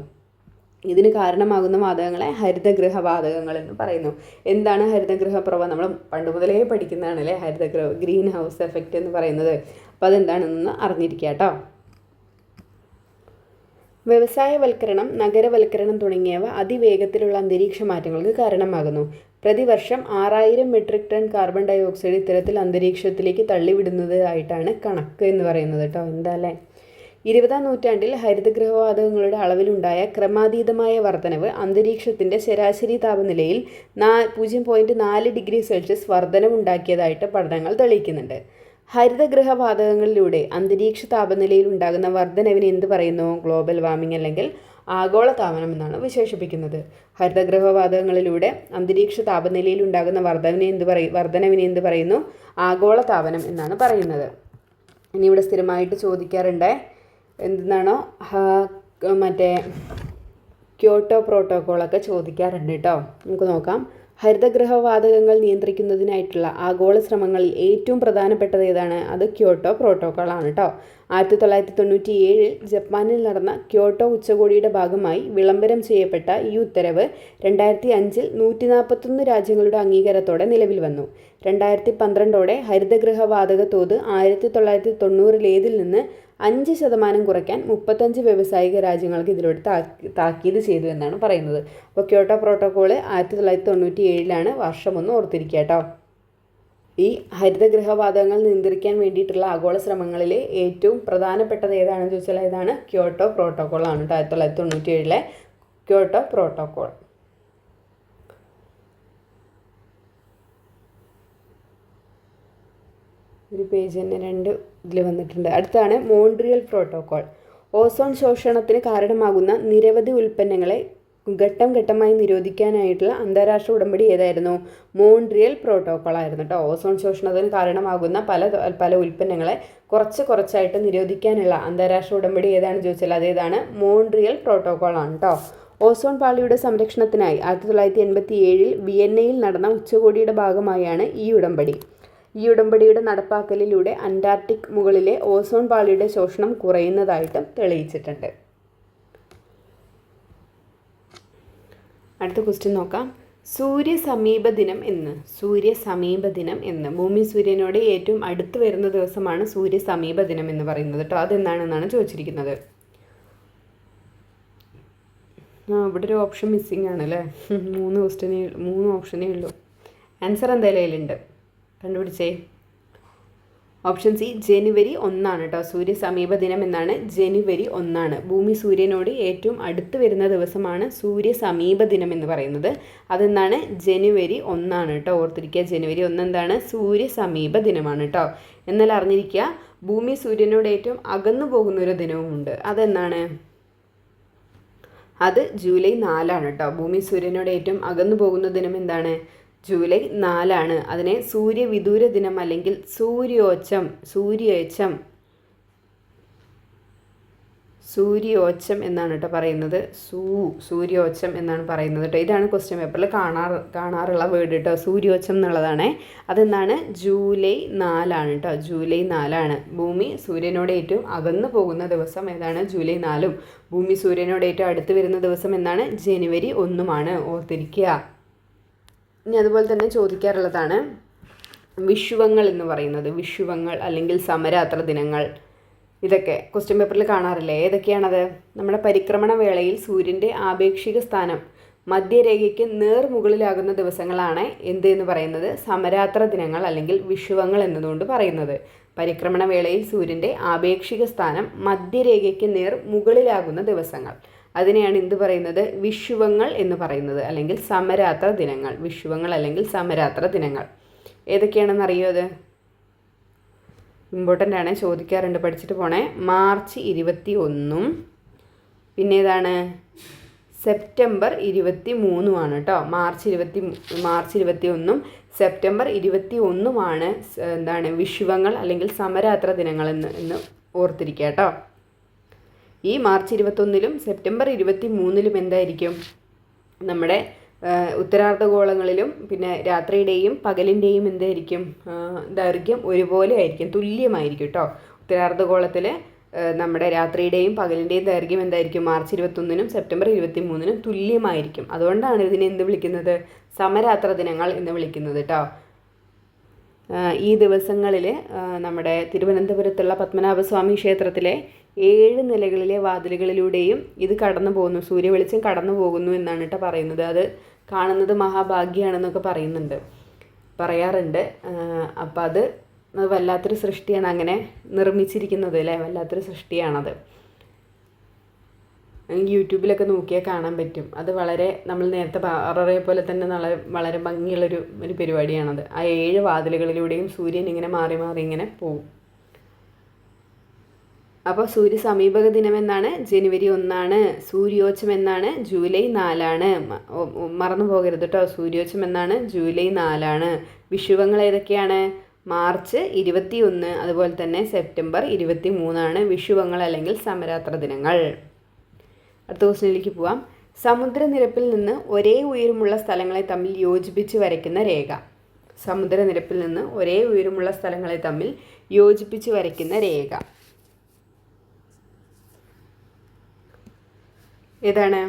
ഇതിന് കാരണമാകുന്ന വാതകങ്ങളെ ഹരിതഗൃഹ വാതകങ്ങൾ എന്ന് പറയുന്നു. എന്താണ് ഹരിതഗൃഹ പ്രഭാവം? നമ്മൾ പണ്ട് മുതലേ പഠിക്കുന്നതാണ് അല്ലേ ഹരിതഗൃഹ ഗ്രീൻ ഹൗസ് എഫക്റ്റ് എന്ന് പറയുന്നത്. അപ്പോൾ അതെന്താണെന്ന് അറിഞ്ഞിരിക്കുക കേട്ടോ. വ്യവസായവൽക്കരണം, നഗരവൽക്കരണം തുടങ്ങിയവ അതിവേഗത്തിലുള്ള അന്തരീക്ഷ മാറ്റങ്ങൾക്ക് കാരണമാകുന്നു. പ്രതിവർഷം 6000 metric tonne carbon dioxide ഇത്തരത്തിൽ അന്തരീക്ഷത്തിലേക്ക് തള്ളിവിടുന്നതായിട്ടാണ് കണക്ക് എന്ന് പറയുന്നത് കേട്ടോ. എന്താ അല്ലേ? 20-ാം നൂറ്റാണ്ടിൽ ഹരിതഗൃഹവാതകങ്ങളുടെ അളവിലുണ്ടായ ക്രമാതീതമായ വർധനവ് അന്തരീക്ഷത്തിൻ്റെ ശരാശരി താപനിലയിൽ 0.4 ഡിഗ്രി സെൽഷ്യസ് വർധനവുണ്ടാക്കിയതായിട്ട് പഠനങ്ങൾ തെളിയിക്കുന്നുണ്ട്. ഹരിതഗൃഹവാതകങ്ങളിലൂടെ അന്തരീക്ഷ താപനിലയിൽ ഉണ്ടാകുന്ന വർധനവിന് എന്ത് പറയുന്നു? ഗ്ലോബൽ വാർമിംഗ് അല്ലെങ്കിൽ ആഗോളതാപനം എന്നാണ് വിശേഷിപ്പിക്കുന്നത്. ഹരിതഗൃഹവാതകങ്ങളിലൂടെ അന്തരീക്ഷ താപനിലയിൽ ഉണ്ടാകുന്ന വർധനവിനെ എന്ത് പറയുന്നു? ആഗോളതാപനം എന്നാണ് പറയുന്നത്. ഇനി ഇവിടെ സ്ഥിരമായിട്ട് ചോദിക്കാറുണ്ട് എന്തെന്നാണോ മറ്റേ ക്യോട്ടോ പ്രോട്ടോക്കോളൊക്കെ ചോദിക്കാറുണ്ട് കേട്ടോ. നമുക്ക് നോക്കാം. ഹരിതഗൃഹവാതകങ്ങൾ നിയന്ത്രിക്കുന്നതിനായിട്ടുള്ള ആഗോള ശ്രമങ്ങളിൽ ഏറ്റവും പ്രധാനപ്പെട്ടത് ഏതാണ്? അത് ക്യോട്ടോ പ്രോട്ടോക്കോളാണ് കേട്ടോ. 1997 ജപ്പാനിൽ നടന്ന ക്യോട്ടോ ഉച്ചകോടിയുടെ ഭാഗമായി വിളംബരം ചെയ്യപ്പെട്ട ഈ ഉത്തരവ് 2005 141 രാജ്യങ്ങളുടെ അംഗീകാരത്തോടെ നിലവിൽ വന്നു. 2012 ഹരിതഗൃഹവാതക തോത് 1990 നിന്ന് 5% കുറയ്ക്കാൻ 35 വ്യാവസായിക രാജ്യങ്ങൾക്ക് ഇതിലൂടെ താക്കീത് ചെയ്തു എന്നാണ് പറയുന്നത്. അപ്പോൾ ക്യോട്ടോ പ്രോട്ടോക്കോള് 1997 വർഷമൊന്ന് ഓർത്തിരിക്കുക കേട്ടോ. ഈ ഹരിതഗൃഹവാതകങ്ങൾ നിയന്ത്രിക്കാൻ വേണ്ടിയിട്ടുള്ള ആഗോള ശ്രമങ്ങളിലെ ഏറ്റവും പ്രധാനപ്പെട്ടത് ഏതാണെന്ന് ചോദിച്ചാൽ ഏതാണ്? ക്യോട്ടോ പ്രോട്ടോക്കോളാണ് കേട്ടോ. 1997 ക്യോട്ടോ പ്രോട്ടോക്കോൾ. ഒരു പേജ് തന്നെ 2 ഇതിൽ വന്നിട്ടുണ്ട്. അടുത്താണ് മോൺട്രിയൽ പ്രോട്ടോക്കോൾ. ഓസോൺ ശോഷണത്തിന് കാരണമാകുന്ന നിരവധി ഉൽപ്പന്നങ്ങളെ ഘട്ടം ഘട്ടമായി നിരോധിക്കാനായിട്ടുള്ള അന്താരാഷ്ട്ര ഉടമ്പടി ഏതായിരുന്നു? മോൺട്രിയൽ പ്രോട്ടോക്കോൾ ആയിരുന്നു കേട്ടോ. ഓസോൺ ശോഷണത്തിന് കാരണമാകുന്ന പല ഉൽപ്പന്നങ്ങളെ കുറച്ചായിട്ട് നിരോധിക്കാനുള്ള അന്താരാഷ്ട്ര ഉടമ്പടി ഏതാണെന്ന് ചോദിച്ചാൽ അതേതാണ്? മോൺട്രിയൽ പ്രോട്ടോക്കോൾ ആണ് കേട്ടോ. ഓസോൺ പാളിയുടെ സംരക്ഷണത്തിനായി 1987 വിയന്നയിൽ നടന്ന ഉച്ചകോടിയുടെ ഭാഗമായാണ് ഈ ഉടമ്പടി. ഈ ഉടമ്പടിയുടെ നടപ്പാക്കലിലൂടെ അന്റാർട്ടിക് മുകളിലെ ഓസോൺ പാളിയുടെ ശോഷണം കുറയുന്നതായിട്ടും തെളിയിച്ചിട്ടുണ്ട്. അടുത്ത ക്വസ്റ്റ്യൻ നോക്കാം. സൂര്യസമീപ ദിനം എന്ന് ഭൂമി സൂര്യനോട് ഏറ്റവും അടുത്ത് വരുന്ന ദിവസമാണ് സൂര്യസമീപ ദിനം എന്ന് പറയുന്നത് കേട്ടോ. അതെന്താണെന്നാണ് ചോദിച്ചിരിക്കുന്നത്. ഇവിടെ ഒരു ഓപ്ഷൻ മിസ്സിംഗ് ആണല്ലേ. 3 ഓപ്ഷനേ ഉള്ളൂ. ആൻസർ എന്തായാലും അതിലുണ്ട്, കണ്ടുപിടിച്ചേ. ഓപ്ഷൻ സി ജനുവരി 1 കേട്ടോ. സൂര്യസമീപ ദിനം എന്നാണ് ജനുവരി 1. ഭൂമി സൂര്യനോട് ഏറ്റവും അടുത്ത് വരുന്ന ദിവസമാണ് സൂര്യസമീപ ദിനം എന്ന് പറയുന്നത്. അതെന്താണ്? ജനുവരി 1 കേട്ടോ. ഓർത്തിരിക്കുക, ജനുവരി 1 എന്താണ്? സൂര്യസമീപ ദിനമാണ് കേട്ടോ. എന്നാൽ അറിഞ്ഞിരിക്കുക, ഭൂമി സൂര്യനോട് ഏറ്റവും അകന്നു പോകുന്നൊരു ദിനവുമുണ്ട്. അതെന്താണ്? അത് ജൂലൈ 4 കേട്ടോ. ഭൂമി സൂര്യനോട് ഏറ്റവും അകന്നു പോകുന്ന ദിനം എന്താണ്? ജൂലൈ 4. അതിനെ സൂര്യവിദൂര ദിനം അല്ലെങ്കിൽ സൂര്യോച്ചം എന്നാണ് കേട്ടോ പറയുന്നത്. സൂര്യോച്ചം എന്നാണ് പറയുന്നത് കേട്ടോ. ഇതാണ് ക്വസ്റ്റ്യൻ പേപ്പറിൽ കാണാറുള്ള വേർഡ് കേട്ടോ. സൂര്യോച്ചം എന്നുള്ളതാണ്. അതെന്താണ്? ജൂലൈ 4 കേട്ടോ. ജൂലൈ 4. ഭൂമി സൂര്യനോട് ഏറ്റവും അകന്നു പോകുന്ന ദിവസം ഏതാണ്? ജൂലൈ 4. ഭൂമി സൂര്യനോട് ഏറ്റവും അടുത്ത് വരുന്ന ദിവസം എന്നാണ്? ജനുവരി 1. ഓർത്തിരിക്കുക. ഇനി അതുപോലെ തന്നെ ചോദിക്കാറുള്ളതാണ് വിഷുവങ്ങൾ എന്ന് പറയുന്നത്. വിഷുവങ്ങൾ അല്ലെങ്കിൽ സമരാത്ര ദിനങ്ങൾ, ഇതൊക്കെ ക്വസ്റ്റ്യൻ പേപ്പറിൽ കാണാറില്ലേ? ഏതൊക്കെയാണത്? നമ്മുടെ പരിക്രമണ വേളയിൽ സൂര്യൻ്റെ ആപേക്ഷിക സ്ഥാനം മധ്യരേഖയ്ക്ക് നേർമുകളിലാകുന്ന ദിവസങ്ങളാണ് എന്ന് പറയുന്നത്? സമരാത്ര ദിനങ്ങൾ അല്ലെങ്കിൽ വിഷുവങ്ങൾ എന്നതുകൊണ്ട് പറയുന്നത്. പരിക്രമണ വേളയിൽ സൂര്യൻ്റെ ആപേക്ഷിക സ്ഥാനം മധ്യരേഖയ്ക്ക് മുകളിലാകുന്ന ദിവസങ്ങൾ, അതിനെയാണ് എന്ത് പറയുന്നത്? വിഷുവങ്ങൾ എന്ന് പറയുന്നത്, അല്ലെങ്കിൽ സമരാത്ര ദിനങ്ങൾ. വിഷുവങ്ങൾ അല്ലെങ്കിൽ സമരാത്ര ദിനങ്ങൾ ഏതൊക്കെയാണെന്ന് അറിയോ? അത് ഇമ്പോർട്ടൻ്റ് ആണ്, ചോദിക്കാറുണ്ട്, പഠിച്ചിട്ട് പോണേ. മാർച്ച് 21 പിന്നെ ഏതാണ്? സെപ്റ്റംബർ 23 കേട്ടോ. മാർച്ച് 21 സെപ്റ്റംബർ 21 എന്താണ്? വിഷുവങ്ങൾ അല്ലെങ്കിൽ സമരാത്ര ദിനങ്ങൾ എന്ന് ഓർത്തിരിക്കുക കേട്ടോ. ഈ മാർച്ച് 21 സെപ്റ്റംബർ 23 എന്തായിരിക്കും? നമ്മുടെ ഉത്തരാർദ്ധഗോളങ്ങളിലും പിന്നെ രാത്രിയുടെയും പകലിൻ്റെയും എന്തായിരിക്കും ദൈർഘ്യം ഒരുപോലെ ആയിരിക്കും, തുല്യമായിരിക്കും കേട്ടോ. ഉത്തരാർദ്ധഗോളത്തിൽ നമ്മുടെ രാത്രിയുടെയും പകലിൻ്റെയും ദൈർഘ്യം എന്തായിരിക്കും മാർച്ച് 21-നും സെപ്റ്റംബർ 23-നും തുല്യമായിരിക്കും. അതുകൊണ്ടാണ് ഇതിനെ എന്ത് വിളിക്കുന്നത്, സമരാത്ര ദിനങ്ങൾ എന്ന് വിളിക്കുന്നത് കേട്ടോ. ഈ ദിവസങ്ങളിൽ നമ്മുടെ തിരുവനന്തപുരത്തുള്ള പത്മനാഭസ്വാമി ക്ഷേത്രത്തിലെ 7 നിലകളിലെ വാതിലുകളിലൂടെയും ഇത് കടന്നു പോകുന്നു, സൂര്യവെളിച്ചം കടന്നു പോകുന്നു എന്നാണ് കേട്ടോ പറയുന്നത്. അത് കാണുന്നത് മഹാഭാഗ്യമാണെന്നൊക്കെ പറയാറുണ്ട്. അപ്പം അത് വല്ലാത്തൊരു സൃഷ്ടിയാണ് അങ്ങനെ നിർമ്മിച്ചിരിക്കുന്നത് അല്ലേ, വല്ലാത്തൊരു സൃഷ്ടിയാണത്. യൂട്യൂബിലൊക്കെ നോക്കിയാൽ കാണാൻ പറ്റും. അത് വളരെ നമ്മൾ നേരത്തെ പറഞ്ഞ പോലെ തന്നെ വളരെ ഭംഗിയുള്ളൊരു പരിപാടിയാണത്. ആ 7 വാതിലുകളിലൂടെയും സൂര്യൻ ഇങ്ങനെ മാറി മാറി ഇങ്ങനെ പോകും. അപ്പോൾ സൂര്യ സമീപക ദിനം എന്നാണ് ജനുവരി 1, സൂര്യോച്ചം എന്നാണ് ജൂലൈ 4. മറന്നു പോകരുത് കേട്ടോ, സൂര്യോച്ചം എന്നാണ് ജൂലൈ 4. വിഷുവങ്ങൾ ഏതൊക്കെയാണ്, മാർച്ച് 21, അതുപോലെ തന്നെ സെപ്റ്റംബർ 23 വിഷുവങ്ങൾ അല്ലെങ്കിൽ സമരാത്ര ദിനങ്ങൾ. അടുത്ത ക്വസ്റ്റ്യനിലേക്ക് പോവാം. സമുദ്രനിരപ്പിൽ നിന്ന് ഒരേ ഉയരമുള്ള സ്ഥലങ്ങളെ തമ്മിൽ യോജിപ്പിച്ച് വരയ്ക്കുന്ന രേഖ. സമുദ്രനിരപ്പിൽ നിന്ന് ഒരേ ഉയരമുള്ള സ്ഥലങ്ങളെ തമ്മിൽ യോജിപ്പിച്ച് വരയ്ക്കുന്ന രേഖ ഏതാണ്?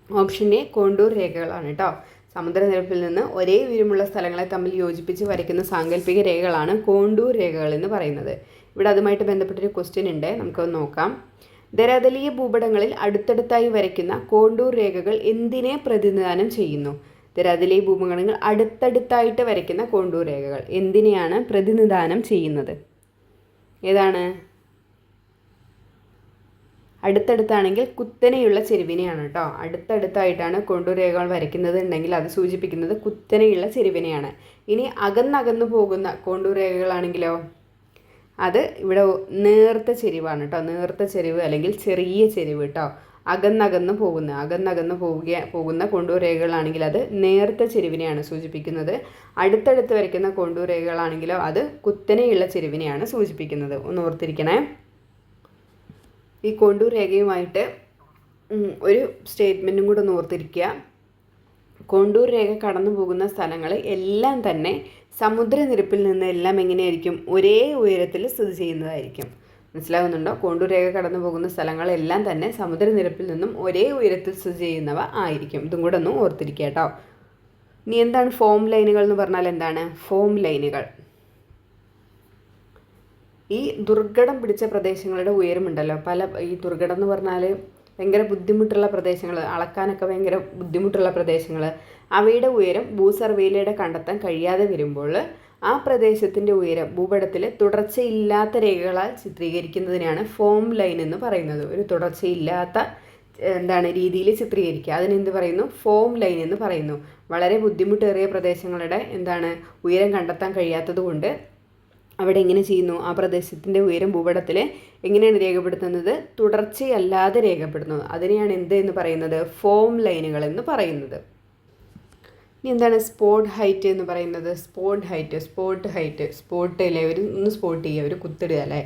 ഓപ്ഷൻ എ കോണ്ടൂർ രേഖകളാണ് കേട്ടോ. സമുദ്രനിരപ്പിൽ നിന്ന് ഒരേ ഉയരമുള്ള സ്ഥലങ്ങളെ തമ്മിൽ യോജിപ്പിച്ച് വരയ്ക്കുന്ന സാങ്കല്പിക രേഖകളാണ് കോണ്ടൂർ രേഖകൾ എന്ന് പറയുന്നത്. ഇവിടെ അതുമായിട്ട് ബന്ധപ്പെട്ടൊരു ക്വസ്റ്റ്യൻ ഉണ്ട്, നമുക്കൊന്ന് നോക്കാം. ധരാതലീയ ഭൂപടങ്ങളിൽ അടുത്തടുത്തായി വരയ്ക്കുന്ന കോണ്ടൂർ രേഖകൾ എന്തിനെ പ്രതിനിധാനം ചെയ്യുന്നു? ധരാതലീയ ഭൂപടങ്ങൾ അടുത്തടുത്തായിട്ട് വരയ്ക്കുന്ന കോണ്ടൂർ രേഖകൾ എന്തിനെയാണ് പ്രതിനിധാനം ചെയ്യുന്നത്? ഏതാണ്? അടുത്തടുത്താണെങ്കിൽ കുത്തനെയുള്ള ചെരുവിനെയാണ് കേട്ടോ. അടുത്തടുത്തായിട്ടാണ് കോണ്ടൂർ രേഖകൾ വരയ്ക്കുന്നത് ഉണ്ടെങ്കിൽ അത് സൂചിപ്പിക്കുന്നത് കുത്തനെയുള്ള ചെരുവിനെയാണ്. ഇനി അകന്നകന്നു പോകുന്ന കോണ്ടൂർ രേഖകളാണെങ്കിലോ അത് ഇവിടെ നേർത്ത ചെരിവാണ് കേട്ടോ. നേർത്ത ചെരിവ് അല്ലെങ്കിൽ ചെറിയ ചെരിവ് കേട്ടോ. അകന്നകന്ന് പോകുന്ന കോണ്ടൂർ രേഖകളാണെങ്കിൽ അത് നേർത്ത ചെരിവിനെയാണ് സൂചിപ്പിക്കുന്നത്. അടുത്തടുത്ത് വരയ്ക്കുന്ന കോണ്ടൂർ രേഖകളാണെങ്കിലോ അത് കുത്തനെയുള്ള ചെരിവിനെയാണ് സൂചിപ്പിക്കുന്നത്. ഒന്ന് ഓർത്തിരിക്കണേ. ഈ കോണ്ടൂർ രേഖയുമായിട്ട് ഒരു സ്റ്റേറ്റ്മെൻറ്റും കൂടെ ഒന്ന് ഓർത്തിരിക്കുക. കോണ്ടൂർ രേഖ കടന്നു പോകുന്ന സ്ഥലങ്ങൾ എല്ലാം തന്നെ സമുദ്രനിരപ്പിൽ നിന്ന് എല്ലാം എങ്ങനെയായിരിക്കും? ഒരേ ഉയരത്തിൽ സ്ഥിതി ചെയ്യുന്നതായിരിക്കും. മനസ്സിലാകുന്നുണ്ടോ? കോണ്ടൂർ രേഖ കടന്നു പോകുന്ന സ്ഥലങ്ങളെല്ലാം തന്നെ സമുദ്രനിരപ്പിൽ നിന്നും ഒരേ ഉയരത്തിൽ സ്ഥിതി ചെയ്യുന്നവ ആയിരിക്കും. ഇതും കൂടെ ഒന്ന് ഓർത്തിരിക്കുക കേട്ടോ. ഇനി എന്താണ് ഫോം ലൈനുകൾ എന്ന് പറഞ്ഞാൽ എന്താണ്? ഫോം ലൈനുകൾ ഈ ദുർഘടം പിടിച്ച പ്രദേശങ്ങളുടെ ഉയരമുണ്ടല്ലോ, ഈ ദുർഘടം എന്ന് പറഞ്ഞാൽ ഭയങ്കര ബുദ്ധിമുട്ടുള്ള പ്രദേശങ്ങൾ, അളക്കാനൊക്കെ ഭയങ്കര ബുദ്ധിമുട്ടുള്ള പ്രദേശങ്ങൾ, അവയുടെ ഉയരം ഭൂസർവേയിലൂടെ കണ്ടെത്താൻ കഴിയാതെ വരുമ്പോൾ ആ പ്രദേശത്തിൻ്റെ ഉയരം ഭൂപടത്തിൽ തുടർച്ചയില്ലാത്ത രേഖകളാൽ ചിത്രീകരിക്കുന്നതിനാണ് ഫോം ലൈൻ എന്ന് പറയുന്നത്. ഒരു തുടർച്ചയില്ലാത്ത രീതിയിൽ ചിത്രീകരിക്കുക, അതിനെന്ത് പറയുന്നു? ഫോം ലൈൻ എന്ന് പറയുന്നു. വളരെ ബുദ്ധിമുട്ടേറിയ പ്രദേശങ്ങളുടെ ഉയരം കണ്ടെത്താൻ കഴിയാത്തത് കൊണ്ട് അവിടെ എങ്ങനെ ചെയ്യുന്നു? ആ പ്രദേശത്തിൻ്റെ ഉയരം ഭൂപടത്തിൽ എങ്ങനെയാണ് രേഖപ്പെടുത്തുന്നത്? തുടർച്ചയല്ലാതെ രേഖപ്പെടുത്തുന്നത്. അതിനെയാണ് എന്ത് എന്ന് പറയുന്നത്? ഫോം ലൈനുകൾ എന്ന് പറയുന്നത്. ഇനി എന്താണ് സ്പോട്ട് ഹൈറ്റ് എന്ന് പറയുന്നത്? സ്പോട്ട് ഹൈറ്റ് സ്പോട്ടിലെ ഒന്ന് സ്പോട്ട് ചെയ്യുക, ഒരു കുത്തിടുക അല്ലേ.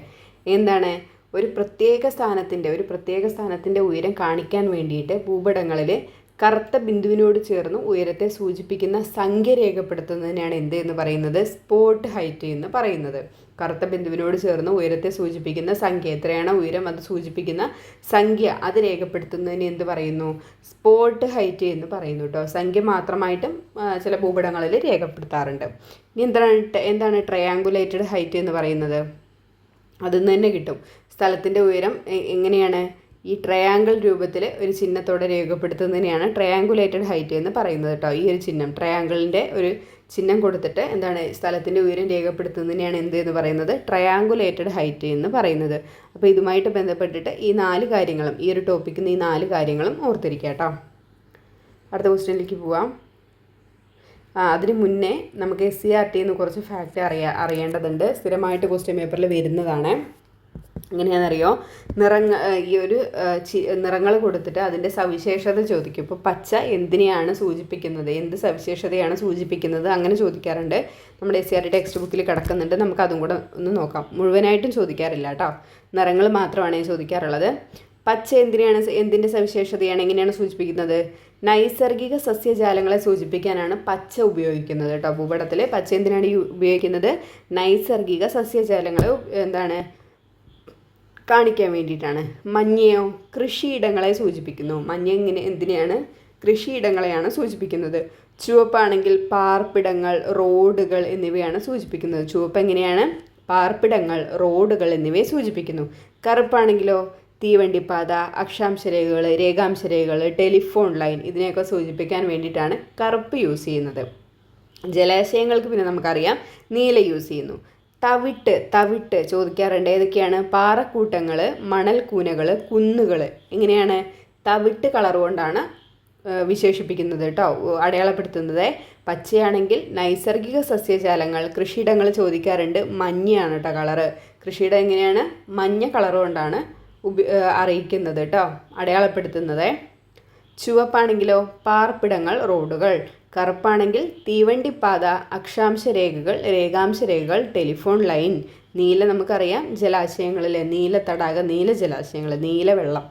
എന്താണ്? ഒരു പ്രത്യേക സ്ഥാനത്തിൻ്റെ ഉയരം കാണിക്കാൻ വേണ്ടിയിട്ട് ഭൂപടങ്ങളിൽ കറുത്ത ബിന്ദുവിനോട് ചേർന്ന് ഉയരത്തെ സൂചിപ്പിക്കുന്ന സംഖ്യ രേഖപ്പെടുത്തുന്നതിനാണ് എന്ത് എന്ന് പറയുന്നത്? സ്പോട്ട് ഹൈറ്റ് എന്ന് പറയുന്നത്. കറുത്ത ബിന്ദുവിനോട് ചേർന്ന് ഉയരത്തെ സൂചിപ്പിക്കുന്ന സംഖ്യ, എത്രയാണ് ഉയരം അത് സൂചിപ്പിക്കുന്ന സംഖ്യ, അത് രേഖപ്പെടുത്തുന്നതിന് എന്ത് പറയുന്നു? സ്പോട്ട് ഹൈറ്റ് എന്ന് പറയുന്നു കേട്ടോ. സംഖ്യ മാത്രമായിട്ടും ചില ഭൂപടങ്ങളിൽ രേഖപ്പെടുത്താറുണ്ട്. ഇനി എന്താണ് ട്രയാങ്കുലേറ്റഡ് ഹൈറ്റ് എന്ന് പറയുന്നത്? അതിൽ നിന്ന് തന്നെ കിട്ടും. സ്ഥലത്തിൻ്റെ ഉയരം എങ്ങനെയാണ്? ഈ ട്രയാങ്കിൾ രൂപത്തിൽ ഒരു ചിഹ്നത്തോടെ രേഖപ്പെടുത്തുന്നതിനെയാണ് ട്രയാങ്കുലേറ്റഡ് ഹൈറ്റ് എന്ന് പറയുന്നത് കേട്ടോ. ഈ ഒരു ചിഹ്നം, ട്രയാങ്കിളിൻ്റെ ഒരു ചിഹ്നം കൊടുത്തിട്ട് സ്ഥലത്തിൻ്റെ ഉയരം രേഖപ്പെടുത്തുന്നതിനെയാണ് എന്ത് എന്ന് പറയുന്നത്? ട്രയാങ്കുലേറ്റഡ് ഹൈറ്റ് എന്ന് പറയുന്നത്. അപ്പോൾ ഇതുമായിട്ട് ബന്ധപ്പെട്ടിട്ട് ഈ 4 കാര്യങ്ങളും, ഈ ഒരു ടോപ്പിക്കിൽ നിന്ന് ഈ 4 കാര്യങ്ങളും ഓർത്തിരിക്കുക കേട്ടോ. അടുത്ത ക്വസ്റ്റ്യനിലേക്ക് പോവാം. അതിന് മുന്നേ നമുക്ക് SCERT എന്ന് കുറച്ച് ഫാക്റ്റ് അറിയേണ്ടതുണ്ട്. സ്ഥിരമായിട്ട് ക്വസ്റ്റ്യൻ പേപ്പറിൽ വരുന്നതാണ്. എങ്ങനെയാണെന്നറിയോ? നിറങ്ങൾ കൊടുത്തിട്ട് അതിൻ്റെ സവിശേഷത ചോദിക്കും. ഇപ്പോൾ പച്ച എന്തിനെയാണ് സൂചിപ്പിക്കുന്നത്, എന്ത് സവിശേഷതയാണ് സൂചിപ്പിക്കുന്നത്, അങ്ങനെ ചോദിക്കാറുണ്ട്. നമ്മുടെ SCERT ടെക്സ്റ്റ് ബുക്കിൽ കിടക്കുന്നുണ്ട്. നമുക്ക് അതും കൂടെ ഒന്ന് നോക്കാം. മുഴുവനായിട്ടും ചോദിക്കാറില്ല കേട്ടോ, നിറങ്ങൾ മാത്രമാണ് ചോദിക്കാറുള്ളത്. പച്ച എന്തിൻ്റെ സവിശേഷതയാണ്, എങ്ങനെയാണ് സൂചിപ്പിക്കുന്നത്? നൈസർഗിക സസ്യജാലങ്ങളെ സൂചിപ്പിക്കാനാണ് പച്ച ഉപയോഗിക്കുന്നത് കേട്ടോ. ഭൂപടത്തിൽ പച്ച എന്തിനാണ് ഉപയോഗിക്കുന്നത്? നൈസർഗിക സസ്യജാലങ്ങളെ കാണിക്കാൻ വേണ്ടിയിട്ടാണ്. മഞ്ഞയോ കൃഷിയിടങ്ങളെ സൂചിപ്പിക്കുന്നു. മഞ്ഞ എന്തിനെയാണ്? കൃഷിയിടങ്ങളെയാണ് സൂചിപ്പിക്കുന്നത്. ചുവപ്പാണെങ്കിൽ പാർപ്പിടങ്ങൾ, റോഡുകൾ എന്നിവയാണ് സൂചിപ്പിക്കുന്നത്. ചുവപ്പ് എങ്ങനെയാണ്? പാർപ്പിടങ്ങൾ, റോഡുകൾ എന്നിവയെ സൂചിപ്പിക്കുന്നു. കറുപ്പാണെങ്കിലോ തീവണ്ടിപ്പാത, അക്ഷാംശരേഖകൾ, രേഖാംശരേഖകൾ, ടെലിഫോൺ ലൈൻ ഇതിനെയൊക്കെ സൂചിപ്പിക്കാൻ വേണ്ടിയിട്ടാണ് കറുപ്പ് യൂസ് ചെയ്യുന്നത്. ജലാശയങ്ങൾക്ക് പിന്നെ നമുക്കറിയാം നീല യൂസ് ചെയ്യുന്നു. തവിട്ട് ചോദിക്കാറുണ്ട്. ഏതൊക്കെയാണ്? പാറക്കൂട്ടങ്ങൾ, മണൽക്കൂനകൾ, കുന്നുകൾ. എങ്ങനെയാണ്? തവിട്ട് കളർ കൊണ്ടാണ് വിശേഷിപ്പിക്കുന്നത് കേട്ടോ, അടയാളപ്പെടുത്തുന്നത്. പച്ചയാണെങ്കിൽ നൈസർഗിക സസ്യജാലങ്ങൾ, കൃഷിയിടങ്ങൾ ചോദിക്കാറുണ്ട്. മഞ്ഞയാണ് കേട്ടോ കളറ്. കൃഷിയിടം എങ്ങനെയാണ്? മഞ്ഞ കളർ കൊണ്ടാണ് അറിയിക്കുന്നത് കേട്ടോ, അടയാളപ്പെടുത്തുന്നത്. ചുവപ്പാണെങ്കിലോ പാർപ്പിടങ്ങൾ, റോഡുകൾ. കറുപ്പാണെങ്കിൽ തീവണ്ടിപ്പാത, അക്ഷാംശരേഖകൾ, രേഖാംശരേഖകൾ, ടെലിഫോൺ ലൈൻ. നീല നമുക്കറിയാം ജലാശയങ്ങളിലെ നീല തടാക, നീല ജലാശയങ്ങൾ, നീല വെള്ളം.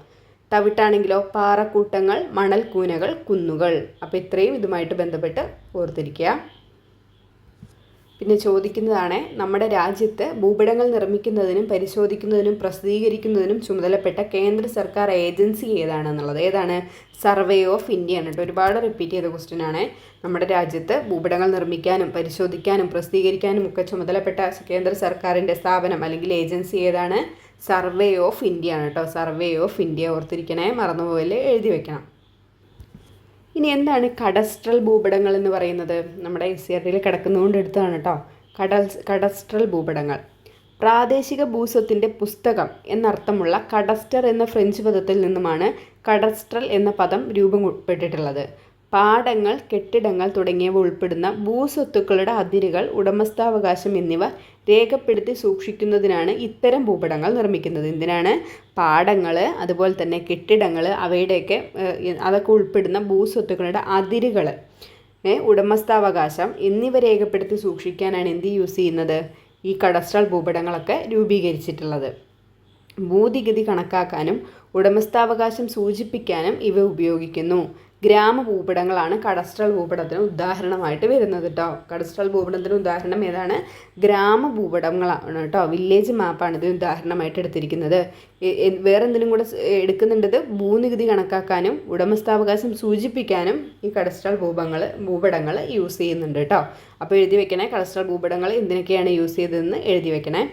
തവിട്ടാണെങ്കിലോ പാറക്കൂട്ടങ്ങൾ, മണൽക്കൂനകൾ, കുന്നുകൾ. അപ്പോൾ ഇത്രയും ഇതുമായിട്ട് ബന്ധപ്പെട്ട് ഓർത്തിരിക്കുക. പിന്നെ ചോദിക്കുന്നതാണ്, നമ്മുടെ രാജ്യത്ത് ഭൂപടങ്ങൾ നിർമ്മിക്കുന്നതിനും പരിശോധിക്കുന്നതിനും പ്രസിദ്ധീകരിക്കുന്നതിനും ചുമതലപ്പെട്ട കേന്ദ്ര സർക്കാർ ഏജൻസി ഏതാണെന്നുള്ളത്. ഏതാണ്? സർവേ ഓഫ് ഇന്ത്യ ആണ് കേട്ടോ. ഒരുപാട് റിപ്പീറ്റ് ചെയ്ത ക്വസ്റ്റ്യൻ ആണ്. നമ്മുടെ രാജ്യത്ത് ഭൂപടങ്ങൾ നിർമ്മിക്കാനും പരിശോധിക്കാനും പ്രസിദ്ധീകരിക്കാനും ഒക്കെ ചുമതലപ്പെട്ട കേന്ദ്ര സർക്കാരിൻ്റെ സ്ഥാപനം അല്ലെങ്കിൽ ഏജൻസി ഏതാണ്? സർവേ ഓഫ് ഇന്ത്യ ആണ് കേട്ടോ. സർവേ ഓഫ് ഇന്ത്യ ഓർത്തിരിക്കണേ, മറന്നുപോകല്ലേ, എഴുതി വെക്കണം. ഇനി എന്താണ് കഡസ്ട്രൽ ഭൂപടങ്ങൾ എന്ന് പറയുന്നത്? നമ്മുടെ SCRTയിൽ കിടക്കുന്നതുകൊണ്ട് എടുത്തതാണ് കേട്ടോ. കഡസ്ട്രൽ ഭൂപടങ്ങൾ പ്രാദേശിക ഭൂസ്വത്തിൻ്റെ പുസ്തകം എന്നർത്ഥമുള്ള കഡസ്റ്റർ എന്ന ഫ്രഞ്ച് പദത്തിൽ നിന്നുമാണ് കഡസ്ട്രൽ എന്ന പദം രൂപപ്പെട്ടിട്ടുള്ളത്. പാടങ്ങൾ, കെട്ടിടങ്ങൾ തുടങ്ങിയവ ഉൾപ്പെടുന്ന ഭൂസ്വത്തുക്കളുടെ അതിരുകൾ, ഉടമസ്ഥാവകാശം എന്നിവ രേഖപ്പെടുത്തി സൂക്ഷിക്കുന്നതിനാണ് ഇത്തരം ഭൂപടങ്ങൾ നിർമ്മിക്കുന്നത്. എന്തിനാണ്? പാടങ്ങൾ, അതുപോലെ തന്നെ കെട്ടിടങ്ങൾ, അതൊക്കെ ഉൾപ്പെടുന്ന ഭൂസ്വത്തുക്കളുടെ അതിരുകൾ, ഉടമസ്ഥാവകാശം എന്നിവ രേഖപ്പെടുത്തി സൂക്ഷിക്കാനാണ് എന്ത് യൂസ് ചെയ്യുന്നത്? ഈ കഡസ്ട്രൽ ഭൂപടങ്ങളൊക്കെ രൂപീകരിച്ചിട്ടുള്ളത്. ഭൂനികുതി കണക്കാക്കാനും ഉടമസ്ഥാവകാശം സൂചിപ്പിക്കാനും ഇവ ഉപയോഗിക്കുന്നു. ഗ്രാമഭൂപടങ്ങളാണ് കഡസ്ട്രൽ ഭൂപടത്തിന് ഉദാഹരണമായിട്ട് വരുന്നത് കേട്ടോ. കഡസ്ട്രൽ ഭൂപടത്തിന് ഉദാഹരണം ഏതാണ്? ഗ്രാമഭൂപടങ്ങളാണ് കേട്ടോ. വില്ലേജ് മാപ്പാണ് ഇതിന് ഉദാഹരണമായിട്ട് എടുത്തിരിക്കുന്നത്. വേറെ എന്തെങ്കിലും കൂടെ എടുക്കുന്നുണ്ടത്? ഭൂനികുതി കണക്കാക്കാനും ഉടമസ്ഥാവകാശം സൂചിപ്പിക്കാനും ഈ കഡസ്ട്രൽ ഭൂപടങ്ങൾ യൂസ് ചെയ്യുന്നുണ്ട് കേട്ടോ. അപ്പോൾ എഴുതി വെക്കണേ, കഡസ്ട്രൽ ഭൂപടങ്ങൾ എന്തിനൊക്കെയാണ് യൂസ് ചെയ്തതെന്ന് എഴുതി വെക്കണേ.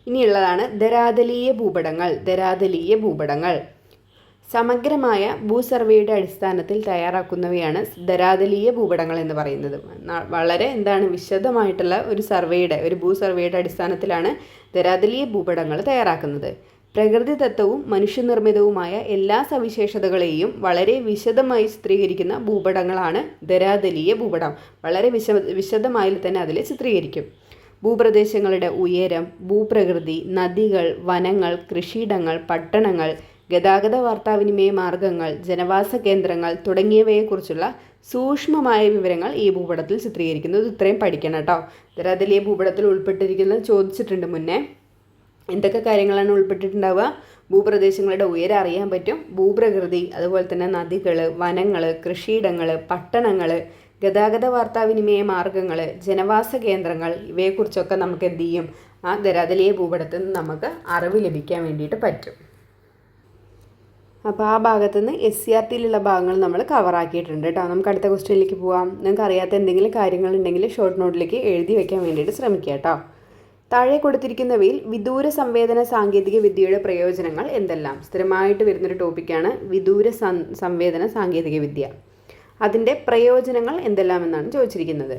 ഇനിയുള്ളതാണ് ധരാതലീയ ഭൂപടങ്ങൾ. സമഗ്രമായ ഭൂസർവേയുടെ അടിസ്ഥാനത്തിൽ തയ്യാറാക്കുന്നവയാണ് ധരാതലീയ ഭൂപടങ്ങൾ എന്ന് പറയുന്നത്. വളരെ വിശദമായിട്ടുള്ള ഒരു ഭൂസർവേയുടെ അടിസ്ഥാനത്തിലാണ് ധരാതലീയ ഭൂപടങ്ങൾ തയ്യാറാക്കുന്നത്. പ്രകൃതിദത്തവും മനുഷ്യനിർമ്മിതവുമായ എല്ലാ സവിശേഷതകളെയും വളരെ വിശദമായി ചിത്രീകരിക്കുന്ന ഭൂപടങ്ങളാണ് ധരാതലീയ ഭൂപടം. വളരെ വിശദമായി തന്നെ അതിൽ ചിത്രീകരിക്കും. ഭൂപ്രദേശങ്ങളുടെ ഉയരം, ഭൂപ്രകൃതി, നദികൾ, വനങ്ങൾ, കൃഷിയിടങ്ങൾ, പട്ടണങ്ങൾ, ഗതാഗത വാർത്താവിനിമയ മാർഗങ്ങൾ, ജനവാസ കേന്ദ്രങ്ങൾ തുടങ്ങിയവയെക്കുറിച്ചുള്ള സൂക്ഷ്മമായ വിവരങ്ങൾ ഈ ഭൂപടത്തിൽ ചിത്രീകരിക്കുന്നു. ഇത്രയും പഠിക്കണം കേട്ടോ. ധരാതലീയ ഭൂപടത്തിൽ ഉൾപ്പെട്ടിരിക്കുന്നത് ചോദിച്ചിട്ടുണ്ട് മുന്നേ. എന്തൊക്കെ കാര്യങ്ങളാണ് ഉൾപ്പെട്ടിട്ടുണ്ടാവുക? ഭൂപ്രദേശങ്ങളുടെ ഉയരം അറിയാൻ പറ്റും, ഭൂപ്രകൃതി, അതുപോലെ തന്നെ നദികൾ, വനങ്ങൾ, കൃഷിയിടങ്ങൾ, പട്ടണങ്ങൾ, ഗതാഗത വാർത്താവിനിമയ മാർഗങ്ങൾ, ജനവാസ കേന്ദ്രങ്ങൾ, ഇവയെക്കുറിച്ചൊക്കെ നമുക്ക് എന്ത് ചെയ്യും? ആ ധരാതലീയ ഭൂപടത്തിൽ നിന്ന് നമുക്ക് അറിവ് ലഭിക്കാൻ വേണ്ടിയിട്ട് പറ്റും. അപ്പോൾ ആ ഭാഗത്തു നിന്ന് SCRTയിലുള്ള ഭാഗങ്ങൾ നമ്മൾ കവറാക്കിയിട്ടുണ്ട് കേട്ടോ. നമുക്ക് അടുത്ത ക്വസ്റ്റ്യനിലേക്ക് പോവാം. നിങ്ങൾക്ക് അറിയാത്ത എന്തെങ്കിലും കാര്യങ്ങളുണ്ടെങ്കിൽ ഷോർട്ട് നോട്ടിലേക്ക് എഴുതി വയ്ക്കാൻ വേണ്ടിയിട്ട് ശ്രമിക്കുക കേട്ടോ. താഴെ കൊടുത്തിരിക്കുന്നവയിൽ വിദൂര സംവേദന സാങ്കേതിക വിദ്യയുടെ പ്രയോജനങ്ങൾ എന്തെല്ലാം? സ്ഥിരമായിട്ട് വരുന്നൊരു ടോപ്പിക്കാണ് വിദൂര സംവേദന സാങ്കേതിക വിദ്യ. അതിൻ്റെ പ്രയോജനങ്ങൾ എന്തെല്ലാം എന്നാണ് ചോദിച്ചിരിക്കുന്നത്.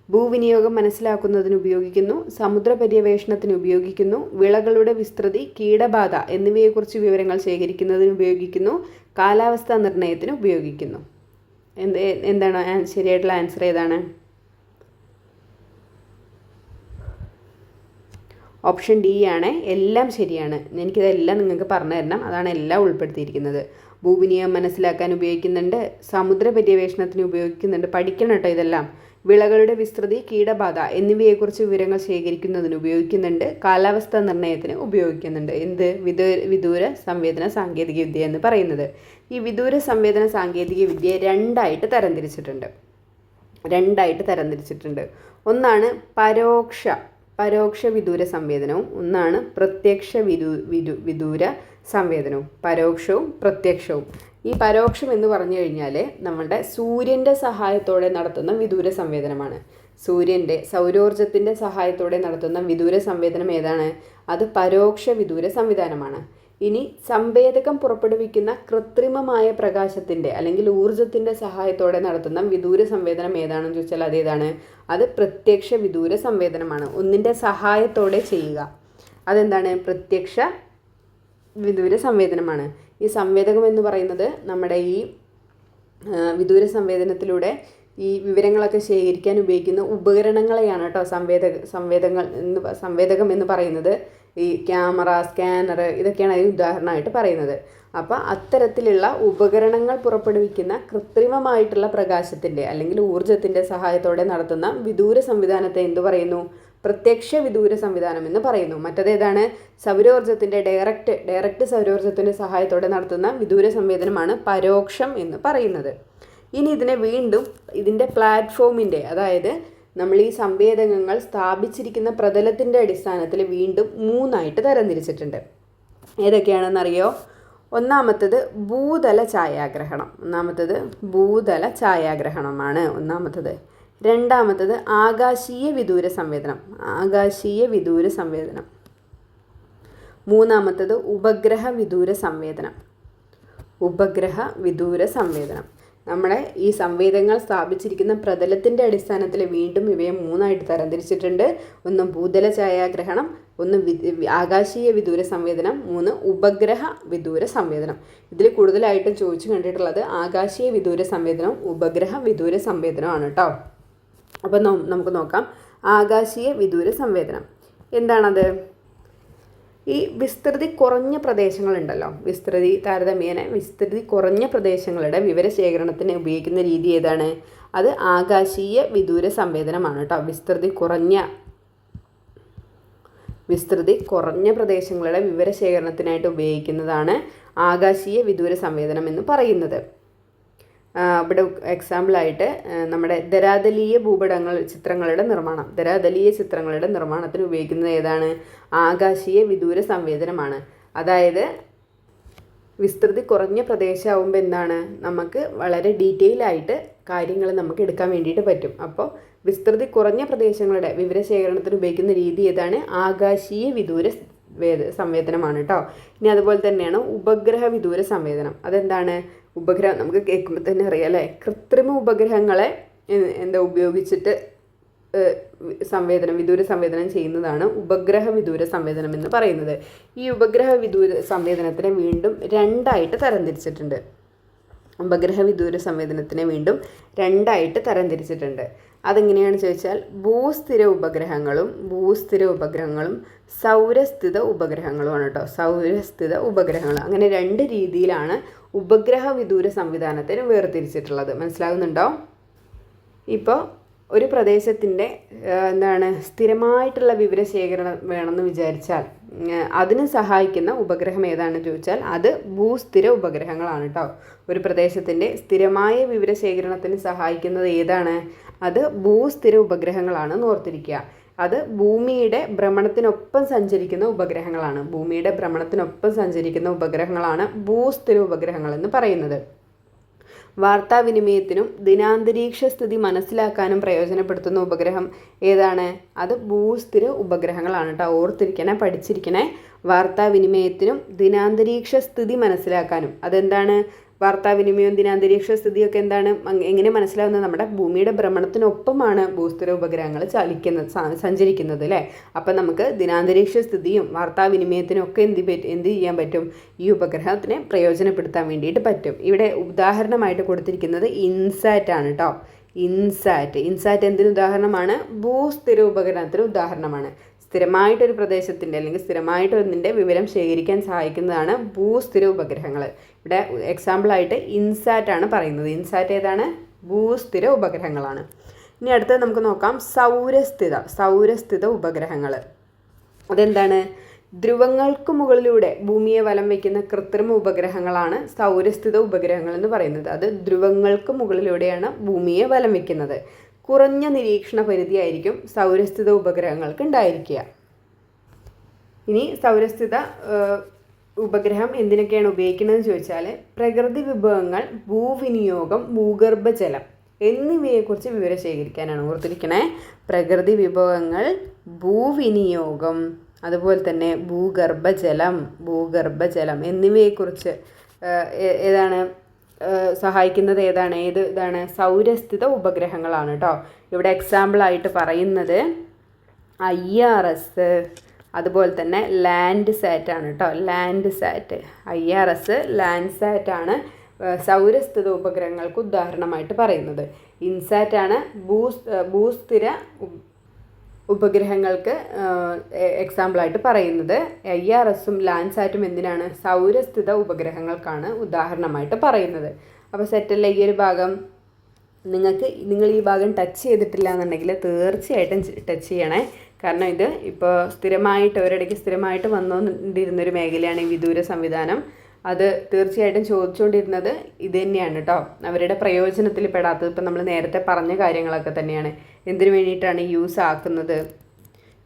ഭൂവിനിയോഗം മനസ്സിലാക്കുന്നതിന് ഉപയോഗിക്കുന്നു, സമുദ്ര പര്യവേഷണത്തിന് ഉപയോഗിക്കുന്നു, വിളകളുടെ വിസ്തൃതി, കീടബാധ എന്നിവയെക്കുറിച്ച് വിവരങ്ങൾ ശേഖരിക്കുന്നതിന് ഉപയോഗിക്കുന്നു, കാലാവസ്ഥാ നിർണ്ണയത്തിന് ഉപയോഗിക്കുന്നു. എന്താണ് ശരിയായിട്ടുള്ള ആൻസർ ഏതാണ്? ഓപ്ഷൻ ഡി ആണ്. എല്ലാം ശരിയാണ്. എനിക്കിതെല്ലാം നിങ്ങൾക്ക് പറഞ്ഞു തരണം, അതാണ് എല്ലാം ഉൾപ്പെടുത്തിയിരിക്കുന്നത്. ഭൂവിനിയോഗം മനസ്സിലാക്കാൻ ഉപയോഗിക്കുന്നുണ്ട്, സമുദ്ര പര്യവേഷണത്തിന് ഉപയോഗിക്കുന്നുണ്ട്. പഠിക്കണം കേട്ടോ ഇതെല്ലാം. വിളകളുടെ വിസ്തൃതി, കീടബാധ എന്നിവയെക്കുറിച്ച് വിവരങ്ങൾ ശേഖരിക്കുന്നതിന് ഉപയോഗിക്കുന്നുണ്ട്. കാലാവസ്ഥാ നിർണ്ണയത്തിന് ഉപയോഗിക്കുന്നുണ്ട്. എന്ത്? വിദൂര സംവേദന സാങ്കേതിക വിദ്യ എന്ന് പറയുന്നത്. ഈ വിദൂര സംവേദന സാങ്കേതിക വിദ്യയെ രണ്ടായിട്ട് തരംതിരിച്ചിട്ടുണ്ട്. ഒന്നാണ് പരോക്ഷ വിദൂര സംവേദനവും, ഒന്നാണ് പ്രത്യക്ഷ വിദൂര സംവേദനവും. പരോക്ഷവും പ്രത്യക്ഷവും. ഈ പരോക്ഷം എന്ന് പറഞ്ഞു കഴിഞ്ഞാൽ നമ്മുടെ സൂര്യൻ്റെ സഹായത്തോടെ നടത്തുന്ന വിദൂര സംവേദനമാണ്. സൗരോർജത്തിൻ്റെ സഹായത്തോടെ നടത്തുന്ന വിദൂര സംവേദനം ഏതാണ്? അത് പരോക്ഷ വിദൂര സംവിധാനമാണ്. ഇനി സംവേദകം പുറപ്പെടുവിക്കുന്ന കൃത്രിമമായ പ്രകാശത്തിൻ്റെ അല്ലെങ്കിൽ ഊർജത്തിൻ്റെ സഹായത്തോടെ നടത്തുന്ന വിദൂര സംവേദനം ഏതാണെന്ന് ചോദിച്ചാൽ അതേതാണ്? അത് പ്രത്യക്ഷ വിദൂര സംവേദനമാണ്. ഒന്നിൻ്റെ സഹായത്തോടെ ചെയ്യുക. അതെന്താണ്? പ്രത്യക്ഷ വിദൂര സംവേദനമാണ്. ഈ സംവേദകം എന്ന് പറയുന്നത് നമ്മുടെ ഈ വിദൂര സംവേദനത്തിലൂടെ ഈ വിവരങ്ങളൊക്കെ ശേഖരിക്കാൻ ഉപയോഗിക്കുന്ന ഉപകരണങ്ങളെയാണ് കേട്ടോ സംവേദകം എന്ന് പറയുന്നത്. ഈ ക്യാമറ, സ്കാനർ ഇതൊക്കെയാണ് അതിന് ഉദാഹരണമായിട്ട് പറയുന്നത്. അപ്പോൾ അത്തരത്തിലുള്ള ഉപകരണങ്ങൾ പുറപ്പെടുവിക്കുന്ന കൃത്രിമമായിട്ടുള്ള പ്രകാശത്തിൻ്റെ അല്ലെങ്കിൽ ഊർജത്തിൻ്റെ സഹായത്തോടെ നടത്തുന്ന വിദൂര സംവിധാനത്തെ എന്തു പറയുന്നു? പ്രത്യക്ഷ വിദൂര സംവിധാനം എന്ന് പറയുന്നു. മറ്റേതാണ്? സൗരോർജത്തിൻ്റെ ഡയറക്റ്റ് സൗരോർജത്തിൻ്റെ സഹായത്തോടെ നടത്തുന്ന വിദൂര സംവേദനമാണ് പരോക്ഷം എന്ന് പറയുന്നത്. ഇനി ഇതിനെ വീണ്ടും ഇതിൻ്റെ പ്ലാറ്റ്ഫോമിൻ്റെ, അതായത് നമ്മൾ ഈ സംവേദകങ്ങൾ സ്ഥാപിച്ചിരിക്കുന്ന പ്രതലത്തിൻ്റെ അടിസ്ഥാനത്തിൽ വീണ്ടും 3ആയിട്ട് തരംതിരിച്ചിട്ടുണ്ട്. ഏതൊക്കെയാണെന്നറിയോ? ഒന്നാമത്തത് ഭൂതല ഛായാഗ്രഹണമാണ് ഒന്നാമത്തത്. രണ്ടാമത്തത് ആകാശീയ വിദൂര സംവേദനം. മൂന്നാമത്തത് ഉപഗ്രഹ വിദൂര സംവേദനം. നമ്മളെ ഈ സംവേദനങ്ങൾ സ്ഥാപിച്ചിരിക്കുന്ന പ്രതലത്തിൻ്റെ അടിസ്ഥാനത്തിൽ വീണ്ടും ഇവയെ 3ആയിട്ട് തരംതിരിച്ചിട്ടുണ്ട്. ഒന്ന് ഭൂതല ഛായാഗ്രഹണം, ഒന്ന് ആകാശീയ വിദൂര സംവേദനം, 3 ഉപഗ്രഹ വിദൂര സംവേദനം. ഇതിൽ കൂടുതലായിട്ടും ചോദിച്ചു കണ്ടിട്ടുള്ളത് ആകാശീയ വിദൂര സംവേദനവും ഉപഗ്രഹ വിദൂര സംവേദനമാണ് കേട്ടോ. അപ്പം നമുക്ക് നോക്കാം. ആകാശീയ വിദൂര സംവേദനം എന്താണത്? ഈ വിസ്തൃതി കുറഞ്ഞ പ്രദേശങ്ങളുണ്ടല്ലോ, താരതമ്യേന വിസ്തൃതി കുറഞ്ഞ പ്രദേശങ്ങളുടെ വിവരശേഖരണത്തിന് ഉപയോഗിക്കുന്ന രീതി ഏതാണ്? അത് ആകാശീയ വിദൂര സംവേദനമാണ് കേട്ടോ. വിസ്തൃതി കുറഞ്ഞ പ്രദേശങ്ങളുടെ വിവരശേഖരണത്തിനായിട്ട് ഉപയോഗിക്കുന്നതാണ് ആകാശീയ വിദൂര സംവേദനം എന്ന് പറയുന്നത്. ഇവിടെ എക്സാമ്പിളായിട്ട് നമ്മുടെ ധരാതലീയ ചിത്രങ്ങളുടെ നിർമ്മാണത്തിന് ഉപയോഗിക്കുന്നത് ഏതാണ്? ആകാശീയ വിദൂര സംവേദനമാണ്. അതായത് വിസ്തൃതി കുറഞ്ഞ പ്രദേശമാകുമ്പോൾ എന്താണ്, നമുക്ക് വളരെ ഡീറ്റെയിൽ ആയിട്ട് കാര്യങ്ങൾ നമുക്ക് എടുക്കാൻ വേണ്ടിയിട്ട് പറ്റും. അപ്പോൾ വിസ്തൃതി കുറഞ്ഞ പ്രദേശങ്ങളുടെ വിവരശേഖരണത്തിന് ഉപയോഗിക്കുന്ന രീതി ഏതാണ്? ആകാശീയ വിദൂര സംവേദനമാണ് കേട്ടോ. ഇനി അതുപോലെ തന്നെയാണ് ഉപഗ്രഹ വിദൂര സംവേദനം. അതെന്താണ്? ഉപഗ്രഹം നമുക്ക് കേൾക്കുമ്പോൾ തന്നെ അറിയാം അല്ലേ? കൃത്രിമ ഉപഗ്രഹങ്ങളെ ഉപയോഗിച്ചിട്ട് വിദൂര സംവേദനം ചെയ്യുന്നതാണ് ഉപഗ്രഹ വിദൂര സംവേദനം എന്ന് പറയുന്നത്. ഈ ഉപഗ്രഹ വിദൂര സംവേദനത്തിനെ വീണ്ടും 2ആയിട്ട് തരംതിരിച്ചിട്ടുണ്ട്. അതെങ്ങനെയാണ് ചോദിച്ചാൽ ഭൂസ്ഥിര ഉപഗ്രഹങ്ങളും സൗരസ്ഥിത ഉപഗ്രഹങ്ങളുമാണ് കേട്ടോ. അങ്ങനെ 2 രീതിയിലാണ് ഉപഗ്രഹ വിദൂര സംവിധാനത്തിന് വേർതിരിച്ചിട്ടുള്ളത്. മനസ്സിലാകുന്നുണ്ടോ? ഇപ്പോൾ ഒരു പ്രദേശത്തിൻ്റെ സ്ഥിരമായിട്ടുള്ള വിവരശേഖരണം വേണമെന്ന് വിചാരിച്ചാൽ അതിന് സഹായിക്കുന്ന ഉപഗ്രഹം ഏതാണെന്ന് ചോദിച്ചാൽ അത് ഭൂസ്ഥിര ഉപഗ്രഹങ്ങളാണ് കേട്ടോ. ഒരു പ്രദേശത്തിൻ്റെ സ്ഥിരമായ വിവരശേഖരണത്തിന് സഹായിക്കുന്നത് ഏതാണ്? അത് ഭൂസ്ഥിര ഉപഗ്രഹങ്ങളാണെന്ന് ഓർത്തിരിക്കുക. അത് ഭൂമിയുടെ ഭ്രമണത്തിനൊപ്പം സഞ്ചരിക്കുന്ന ഉപഗ്രഹങ്ങളാണ് ഭൂസ്ഥിര ഉപഗ്രഹങ്ങൾ എന്ന് പറയുന്നത്. വാർത്താവിനിമയത്തിനും ദിനാന്തരീക്ഷ സ്ഥിതി മനസ്സിലാക്കാനും പ്രയോജനപ്പെടുത്തുന്ന ഉപഗ്രഹം ഏതാണ്? അത് ഭൂസ്ഥിര ഉപഗ്രഹങ്ങളാണ് കേട്ടോ. ഓർത്തിരിക്കണേ, പഠിച്ചിരിക്കണേ. വാർത്താവിനിമയത്തിനും ദിനാന്തരീക്ഷ സ്ഥിതി മനസ്സിലാക്കാനും. അതെന്താണ്? വാർത്താവിനിമയവും ദിനാന്തരീക്ഷ സ്ഥിതിയൊക്കെ എന്താണ്, എങ്ങനെ മനസ്സിലാവുന്നത്? നമ്മുടെ ഭൂമിയുടെ ഭ്രമണത്തിനൊപ്പമാണ് ഭൂസ്ഥിര ഉപഗ്രഹങ്ങൾ സഞ്ചരിക്കുന്നത് അല്ലേ? അപ്പം നമുക്ക് ദിനാന്തരീക്ഷ സ്ഥിതിയും വാർത്താവിനിമയത്തിനും ഒക്കെ എന്ത് ചെയ്യാൻ പറ്റും? ഈ ഉപഗ്രഹത്തിനെ പ്രയോജനപ്പെടുത്താൻ വേണ്ടിയിട്ട് പറ്റും. ഇവിടെ ഉദാഹരണമായിട്ട് കൊടുത്തിരിക്കുന്നത് ഇൻസാറ്റ് ആണ് കേട്ടോ. ഇൻസാറ്റ് എന്തിന് ഉദാഹരണമാണ്? ഭൂസ്ഥിര ഉപഗ്രഹത്തിന് ഉദാഹരണമാണ്. സ്ഥിരമായിട്ടൊരു പ്രദേശത്തിൻ്റെ അല്ലെങ്കിൽ സ്ഥിരമായിട്ടൊന്നിൻ്റെ വിവരം ശേഖരിക്കാൻ സഹായിക്കുന്നതാണ് ഭൂസ്ഥിര ഉപഗ്രഹങ്ങൾ. ഇവിടെ എക്സാമ്പിളായിട്ട് ഇൻസാറ്റ് ആണ് പറയുന്നത്. ഇൻസാറ്റ് ഏതാണ്? ഭൂസ്ഥിര ഉപഗ്രഹങ്ങളാണ്. ഇനി അടുത്തത് നമുക്ക് നോക്കാം സൗരസ്ഥിത ഉപഗ്രഹങ്ങൾ. അതെന്താണ്? ധ്രുവങ്ങൾക്ക് മുകളിലൂടെ ഭൂമിയെ വലം വയ്ക്കുന്ന കൃത്രിമ ഉപഗ്രഹങ്ങളാണ് സൗരസ്ഥിത ഉപഗ്രഹങ്ങൾ എന്ന് പറയുന്നത്. അത് ധ്രുവങ്ങൾക്ക് മുകളിലൂടെയാണ് ഭൂമിയെ വലം വയ്ക്കുന്നത്. കുറഞ്ഞ നിരീക്ഷണ പരിധിയായിരിക്കും സൗരസ്ഥിത ഉപഗ്രഹങ്ങൾക്ക് ഉണ്ടായിരിക്കുക. ഇനി സൗരസ്ഥിത ഉപഗ്രഹം എന്തിനൊക്കെയാണ് ഉപയോഗിക്കുന്നതെന്ന് ചോദിച്ചാൽ പ്രകൃതി വിഭവങ്ങൾ, ഭൂവിനിയോഗം, ഭൂഗർഭജലം എന്നിവയെക്കുറിച്ച് വിവരം ശേഖരിക്കാനാണ്. ഓർത്തിരിക്കണേ, പ്രകൃതി വിഭവങ്ങൾ, ഭൂവിനിയോഗം, അതുപോലെ തന്നെ ഭൂഗർഭജലം എന്നിവയെക്കുറിച്ച് സഹായിക്കുന്നത് ഇതാണ് സൗരസ്ഥിത ഉപഗ്രഹങ്ങളാണ് കേട്ടോ. ഇവിടെ എക്സാമ്പിളായിട്ട് പറയുന്നത് IRS, അതുപോലെ തന്നെ ലാൻഡ് സാറ്റ് ആണ് കേട്ടോ. IRS, ലാൻഡ് സാറ്റ് ആണ് സൗരസ്ഥിത ഉപഗ്രഹങ്ങൾക്ക് ഉദാഹരണമായിട്ട് പറയുന്നത്. ഇൻസാറ്റ് ആണ് ഭൂസ്ഥിര ഉപഗ്രഹങ്ങൾക്ക് എക്സാമ്പിളായിട്ട് പറയുന്നത്. IRSഉം ലാൻഡ്സാറ്റും എന്തിനാണ്? സൗരസ്ഥിത ഉപഗ്രഹങ്ങൾക്കാണ് ഉദാഹരണമായിട്ട് പറയുന്നത്. അപ്പോൾ സെറ്റല്ല ഈ ഒരു ഭാഗം. നിങ്ങൾ ഈ ഭാഗം ടച്ച് ചെയ്തിട്ടില്ല എന്നുണ്ടെങ്കിൽ തീർച്ചയായിട്ടും ടച്ച് ചെയ്യണേ. കാരണം ഇത് ഇപ്പോൾ ഒരിടയ്ക്ക് സ്ഥിരമായിട്ട് വന്നുകൊണ്ടിരുന്നൊരു മേഖലയാണ് ഈ വിദൂര സംവിധാനം. അത് തീർച്ചയായിട്ടും ചോദിച്ചുകൊണ്ടിരുന്നത് ഇത് തന്നെയാണ് കേട്ടോ. അവരുടെ പ്രയോജനത്തിൽ പെടാത്തത് ഇപ്പം നമ്മൾ നേരത്തെ പറഞ്ഞ കാര്യങ്ങളൊക്കെ തന്നെയാണ്. എന്തിനു വേണ്ടിയിട്ടാണ് യൂസ് ആക്കുന്നത്,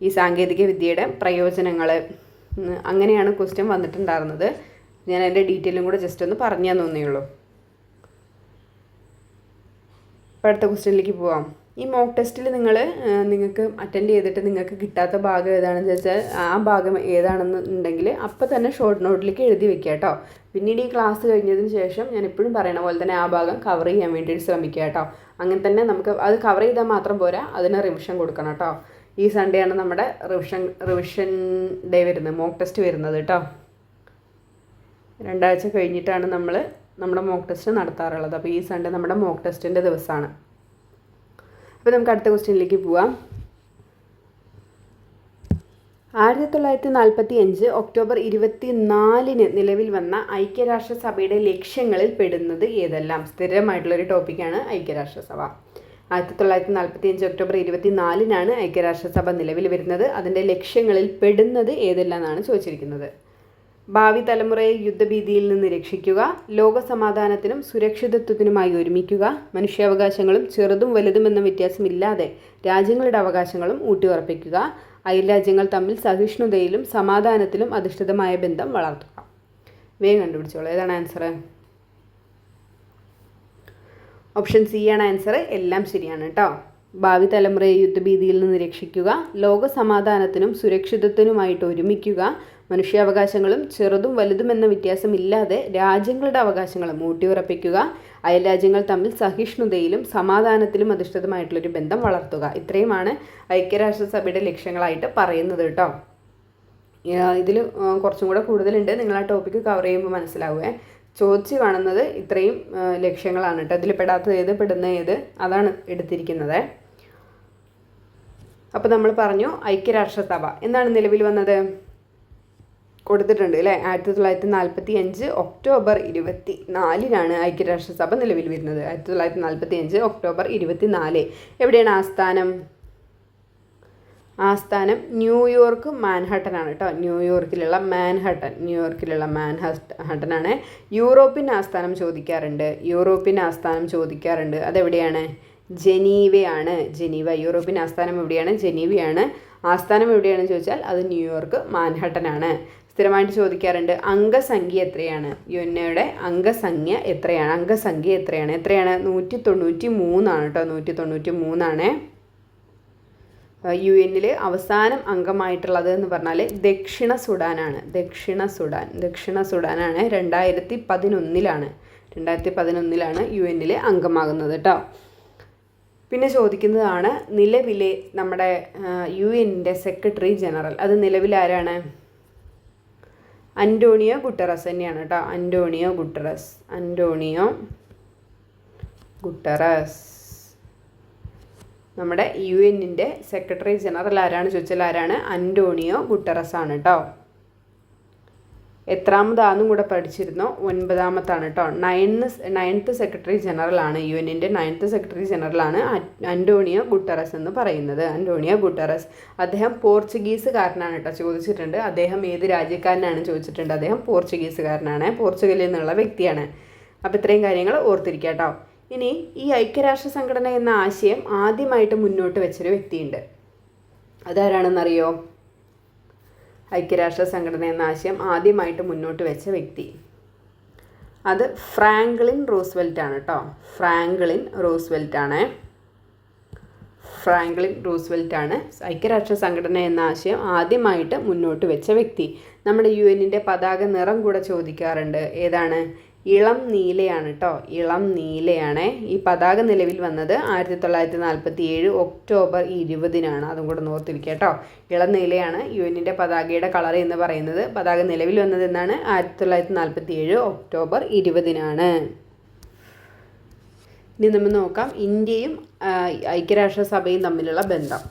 ഈ സാങ്കേതിക വിദ്യയുടെ പ്രയോജനങ്ങൾ, അങ്ങനെയാണ് ക്വസ്റ്റ്യൻ വന്നിട്ടുണ്ടായിരുന്നത്. ഞാൻ അതിൻ്റെ ഡീറ്റെയിലും കൂടെ ജസ്റ്റ് ഒന്ന് പറഞ്ഞു തന്നേ ഉള്ളൂ. അപ്പോൾ അടുത്ത ക്വസ്റ്റ്യനിലേക്ക് പോവാം. ഈ മോക്ക് ടെസ്റ്റിൽ നിങ്ങൾക്ക് അറ്റൻഡ് ചെയ്തിട്ട് നിങ്ങൾക്ക് കിട്ടാത്ത ഭാഗം ഏതാണെന്ന് വെച്ചാൽ ആ ഭാഗം ഏതാണെന്നുണ്ടെങ്കിൽ അപ്പോൾ തന്നെ ഷോർട്ട് നോട്ടിലേക്ക് എഴുതി വെക്കുക കേട്ടോ. പിന്നീട് ഈ ക്ലാസ് കഴിഞ്ഞതിന് ശേഷം ഞാൻ എപ്പോഴും പറയണ പോലെ തന്നെ ആ ഭാഗം കവർ ചെയ്യാൻ വേണ്ടിയിട്ട് ശ്രമിക്കുക കേട്ടോ. അങ്ങനെ തന്നെ നമുക്ക് അത് കവർ ചെയ്താൽ മാത്രം പോരാ, അതിന് റിവിഷൻ കൊടുക്കണം കേട്ടോ. ഈ സൺഡേ ആണ് നമ്മുടെ റിവിഷൻ ഡേ വരുന്നത്, മോക്ക് ടെസ്റ്റ് വരുന്നത് കേട്ടോ. 2 ആഴ്ച കഴിഞ്ഞിട്ടാണ് നമ്മുടെ മോക്ക് ടെസ്റ്റ് നടത്താറുള്ളത്. അപ്പോൾ ഈ സൺഡേ നമ്മുടെ മോക്ക് ടെസ്റ്റിൻ്റെ ദിവസമാണ്. അപ്പോൾ നമുക്ക് അടുത്ത ക്വസ്റ്റ്യനിലേക്ക് പോവാം. 1945 ഒക്ടോബർ 24 നിലവിൽ വന്ന ഐക്യരാഷ്ട്രസഭയുടെ ലക്ഷ്യങ്ങളിൽ പെടുന്നത് ഏതെല്ലാം? സ്ഥിരമായിട്ടുള്ളൊരു ടോപ്പിക്കാണ് ഐക്യരാഷ്ട്രസഭ. 1945 ഒക്ടോബർ 24 ഐക്യരാഷ്ട്രസഭ നിലവിൽ വരുന്നത്. അതിൻ്റെ ലക്ഷ്യങ്ങളിൽ പെടുന്നത് ഏതെല്ലാം എന്നാണ് ചോദിച്ചിരിക്കുന്നത്. ഭാവി തലമുറയെ യുദ്ധഭീതിയിൽ നിന്ന് രക്ഷിക്കുക, ലോക സമാധാനത്തിനും സുരക്ഷിതത്വത്തിനുമായി ഒരുമിക്കുക, മനുഷ്യാവകാശങ്ങളും ചെറുതും വലുതും എന്ന വ്യത്യാസമില്ലാതെ രാജ്യങ്ങളുടെ അവകാശങ്ങളും ഊട്ടിയുറപ്പിക്കുക, അയൽരാജ്യങ്ങൾ തമ്മിൽ സഹിഷ്ണുതയിലും സമാധാനത്തിലും അധിഷ്ഠിതമായ ബന്ധം വളർത്തുക. വേഗം കണ്ടുപിടിച്ചോളൂ, ഏതാണ് ആൻസർ? ഓപ്ഷൻ സി ആണ് ആൻസർ. എല്ലാം ശരിയാണ് കേട്ടോ. ഭാവി തലമുറയെ യുദ്ധഭീതിയിൽ നിന്ന് രക്ഷിക്കുക, ലോക സമാധാനത്തിനും സുരക്ഷിതത്വത്തിനുമായിട്ട് ഒരുമിക്കുക, മനുഷ്യാവകാശങ്ങളും ചെറുതും വലുതും എന്ന വ്യത്യാസമില്ലാതെ രാജ്യങ്ങളുടെ അവകാശങ്ങളും ഊട്ടിയുറപ്പിക്കുക, അയൽരാജ്യങ്ങൾ തമ്മിൽ സഹിഷ്ണുതയിലും സമാധാനത്തിലും അധിഷ്ഠിതമായിട്ടുള്ളൊരു ബന്ധം വളർത്തുക. ഇത്രയുമാണ് ഐക്യരാഷ്ട്രസഭയുടെ ലക്ഷ്യങ്ങളായിട്ട് പറയുന്നത് കേട്ടോ. ഇതിൽ കുറച്ചും കൂടെ കൂടുതലുണ്ട്, നിങ്ങൾ ആ ടോപ്പിക്ക് കവർ ചെയ്യുമ്പോൾ മനസ്സിലാവുക. ചോദിച്ച് കാണുന്നത് ഇത്രയും ലക്ഷ്യങ്ങളാണ് കേട്ടോ. ഇതിൽ പെടാത്തത് ഏത്, പെടുന്ന ഏത്, അതാണ് എടുത്തിരിക്കുന്നത്. അപ്പോൾ നമ്മൾ പറഞ്ഞു ഐക്യരാഷ്ട്രസഭ എന്നാണ് നിലവിൽ വന്നത്, കൊടുത്തിട്ടുണ്ട് അല്ലേ. 1945 ഒക്ടോബർ 24 ഐക്യരാഷ്ട്രസഭ നിലവിൽ വരുന്നത്. 1945 ഒക്ടോബർ 24. എവിടെയാണ് ആസ്ഥാനം? ആസ്ഥാനം ന്യൂയോർക്ക് മാൻഹട്ടൻ ആണ് കേട്ടോ. ന്യൂയോർക്കിലുള്ള മാൻഹട്ടനാണ്. യൂറോപ്യൻ ആസ്ഥാനം ചോദിക്കാറുണ്ട്. അതെവിടെയാണ്? ജനീവയാണ്. യൂറോപ്യൻ ആസ്ഥാനം എവിടെയാണ്? ജനീവയാണ്. ആസ്ഥാനം എവിടെയാണെന്ന് ചോദിച്ചാൽ അത് ന്യൂയോർക്ക് മാൻഹട്ടനാണ്. സ്ഥിരമായിട്ട് ചോദിക്കാറുണ്ട് അംഗസംഖ്യ എത്രയാണ്? യുഎൻഒയുടെ അംഗസംഖ്യ എത്രയാണ്? എത്രയാണ്? 193 കേട്ടോ. 193. UN അവസാനം അംഗമായിട്ടുള്ളത് എന്ന് പറഞ്ഞാൽ ദക്ഷിണ സുഡാനാണ്. 2011 UN അംഗമാകുന്നത് കേട്ടോ. പിന്നെ ചോദിക്കുന്നതാണ് നിലവിലെ നമ്മുടെ UN സെക്രട്ടറി ജനറൽ. അത് നിലവിൽ ആരാണ്? അന്റോണിയോ ഗുട്ടറസ് തന്നെയാണ് കേട്ടോ. അന്റോണിയോ ഗുട്ടറസ് നമ്മുടെ UN സെക്രട്ടറി ജനറൽ ആരാണ് ചോദിച്ചാൽ ആരാണ്? അന്റോണിയോ ഗുട്ടറസ് ആണ് കേട്ടോ. എത്രാമതാണെന്നും കൂടെ പഠിച്ചിരുന്നോ? 9ാമത്താണ് കേട്ടോ. നയൻത്ത് സെക്രട്ടറി ജനറലാണ്, UN-ൻ്റെ 9th സെക്രട്ടറി ജനറലാണ് അന്റോണിയോ ഗുട്ടറസ് എന്ന് പറയുന്നത്. Antonio Guterres. അദ്ദേഹം പോർച്ചുഗീസുകാരനാണ് കേട്ടോ. ചോദിച്ചിട്ടുണ്ട് അദ്ദേഹം ഏത് രാജ്യക്കാരനാണ് ചോദിച്ചിട്ടുണ്ട്. അദ്ദേഹം പോർച്ചുഗീസുകാരനാണ്, പോർച്ചുഗലിൽ നിന്നുള്ള വ്യക്തിയാണ്. അപ്പോൾ ഇത്രയും കാര്യങ്ങൾ ഓർത്തിരിക്കുക കേട്ടോ. ഇനി ഈ ഐക്യരാഷ്ട്ര സംഘടന എന്ന ആശയം ആദ്യമായിട്ട് മുന്നോട്ട് വെച്ചൊരു വ്യക്തിയുണ്ട്. അതാരാണെന്നറിയോ? ഐക്യരാഷ്ട്ര സംഘടന എന്ന ആശയം ആദ്യമായിട്ട് മുന്നോട്ട് വെച്ച വ്യക്തി അത് ഫ്രാങ്ക്ലിൻ റൂസ്വെൽറ്റ് ആണ് കേട്ടോ. ഫ്രാങ്ക്ലിൻ റൂസ്വെൽറ്റ് ആണ് ഐക്യരാഷ്ട്ര സംഘടന എന്ന ആശയം ആദ്യമായിട്ട് മുന്നോട്ട് വെച്ച വ്യക്തി. നമ്മുടെ UN-ൻ്റെ പതാക നിറം കൂടെ ചോദിക്കാറുണ്ട്. ഏതാണ്? ഇളം നീലയാണ് കേട്ടോ. ഇളം നീലയാണ്. ഈ പതാക നിലവിൽ വന്നത് 1947 ഒക്ടോബർ 20-നാണ്. അതും കൂടെ ഓർത്തിരിക്കുക കേട്ടോ. ഇളം നീലയാണ് UN-ൻ്റെ പതാകയുടെ കളർ എന്ന് പറയുന്നത്. പതാക നിലവിൽ വന്നത് എന്നാണ്? 1947 ഒക്ടോബർ 20-നാണ്. ഇനി നമ്മൾ നോക്കാം ഇന്ത്യയും ഐക്യരാഷ്ട്രസഭയും തമ്മിലുള്ള ബന്ധം.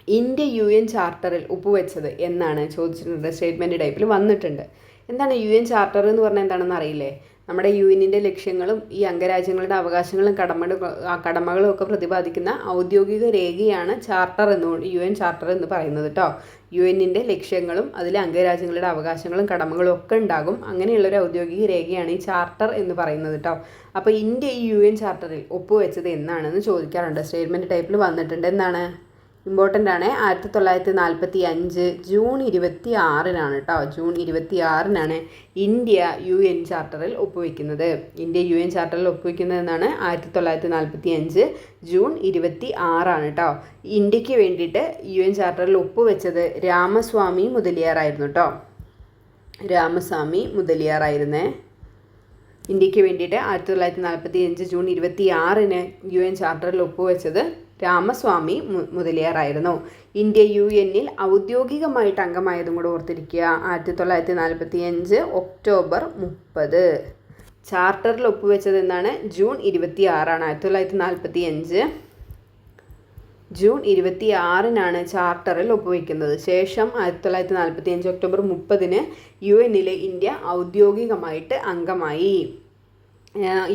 ഇന്ത്യ UN ചാർട്ടറിൽ ഒപ്പുവെച്ചത് എന്നാണ് ചോദിച്ചിട്ടുണ്ട്. സ്റ്റേറ്റ്മെൻറ്റ് ടൈപ്പിൽ വന്നിട്ടുണ്ട്. എന്താണ് UN ചാർട്ടർ എന്ന് പറഞ്ഞാൽ എന്താണെന്ന് അറിയില്ലേ? നമ്മുടെ UN-ൻ്റെ ലക്ഷ്യങ്ങളും ഈ അംഗരാജ്യങ്ങളുടെ അവകാശങ്ങളും കടമകളും ഒക്കെ പ്രതിപാദിക്കുന്ന ഔദ്യോഗിക രേഖയാണ് ചാർട്ടർ UN ചാർട്ടർ എന്ന് പറയുന്നത് കേട്ടോ. UN-ൻ്റെ ലക്ഷ്യങ്ങളും അതിലെ അംഗരാജ്യങ്ങളുടെ അവകാശങ്ങളും കടമകളും ഒക്കെ ഉണ്ടാകും. അങ്ങനെയുള്ളൊരു ഔദ്യോഗിക രേഖയാണ് ഈ ചാർട്ടർ എന്ന് പറയുന്നത് കേട്ടോ. അപ്പോൾ ഇന്ത്യ ഈ UN ചാർട്ടറിൽ ഒപ്പുവെച്ചത് എന്നാണെന്ന് ചോദിക്കാറുണ്ട്. സ്റ്റേറ്റ്മെൻറ്റ് ടൈപ്പിൽ വന്നിട്ടുണ്ട്. എന്താണ്? ഇമ്പോർട്ടൻ്റ് ആണ്. 1945 ജൂൺ 26-നാണ് കേട്ടോ. ജൂൺ 26-നാണ് ഇന്ത്യ UN ചാർട്ടറിൽ ഒപ്പുവെക്കുന്നത്. ഇന്ത്യ UN ചാർട്ടറിൽ ഒപ്പുവെക്കുന്നത് എന്നാണ്? 1945 ജൂൺ 26-ആണ് കേട്ടോ. ഇന്ത്യക്ക് വേണ്ടിയിട്ട് UN ചാർട്ടറിൽ ഒപ്പുവെച്ചത് രാമസ്വാമി മുതലിയാറായിരുന്നു കേട്ടോ. രാമസ്വാമി മുതലിയാറായിരുന്നേ. ഇന്ത്യക്ക് വേണ്ടിയിട്ട് 1945 ജൂൺ 26-ന് UN ചാർട്ടറിൽ ഒപ്പുവെച്ചത് രാമസ്വാമി മുതലിയാറായിരുന്നു. ഇന്ത്യ UN-ൽ ഔദ്യോഗികമായിട്ട് അംഗമായതും കൂടെ ഓർത്തിരിക്കുക. 1945 ഒക്ടോബർ 30. ചാർട്ടറിൽ ഒപ്പുവെച്ചത് എന്നാണ്? ജൂൺ 26-ആണ്. 1945 ജൂൺ 26-നാണ് ചാർട്ടറിൽ ഒപ്പുവെക്കുന്നത്. ശേഷം 1945 ഒക്ടോബർ 30-ന് UN-ൽ ഇന്ത്യ ഔദ്യോഗികമായിട്ട് അംഗമായി.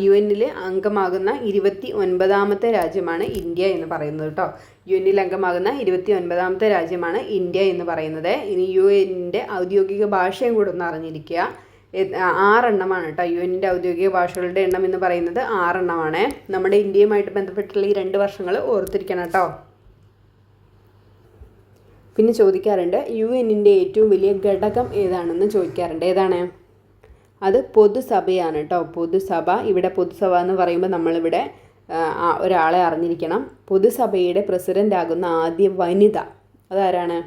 UN-ൽ അംഗമാകുന്ന 29ാമത്തെ രാജ്യമാണ് ഇന്ത്യ എന്ന് പറയുന്നത് കേട്ടോ. UN-ൽ അംഗമാകുന്ന 29ാമത്തെ രാജ്യമാണ് ഇന്ത്യ എന്ന് പറയുന്നത്. ഇനി UN-ൻ്റെ ഔദ്യോഗിക ഭാഷയും കൂടെ ഒന്ന് അറിഞ്ഞിരിക്കുക. 6 എണ്ണമാണ് കേട്ടോ. UN-ൻ്റെ ഔദ്യോഗിക ഭാഷകളുടെ എണ്ണം എന്ന് പറയുന്നത് 6 എണ്ണമാണ്. നമ്മുടെ ഇന്ത്യയുമായിട്ട് ബന്ധപ്പെട്ടുള്ള ഈ 2 വർഷങ്ങൾ ഓർത്തിരിക്കണം കേട്ടോ. പിന്നെ ചോദിക്കാറുണ്ട് UN-ൻ്റെ ഏറ്റവും വലിയ ഘടകം ഏതാണെന്ന് ചോദിക്കാറുണ്ട്. ഏതാണ്? അത് പൊതുസഭയാണ് കേട്ടോ. പൊതുസഭ. ഇവിടെ പൊതുസഭ എന്ന് പറയുമ്പോൾ നമ്മളിവിടെ ഒരാളെ അറിഞ്ഞിരിക്കണം. പൊതുസഭയുടെ പ്രസിഡൻ്റ് ആകുന്ന ആദ്യ വനിത അതാരാണ്?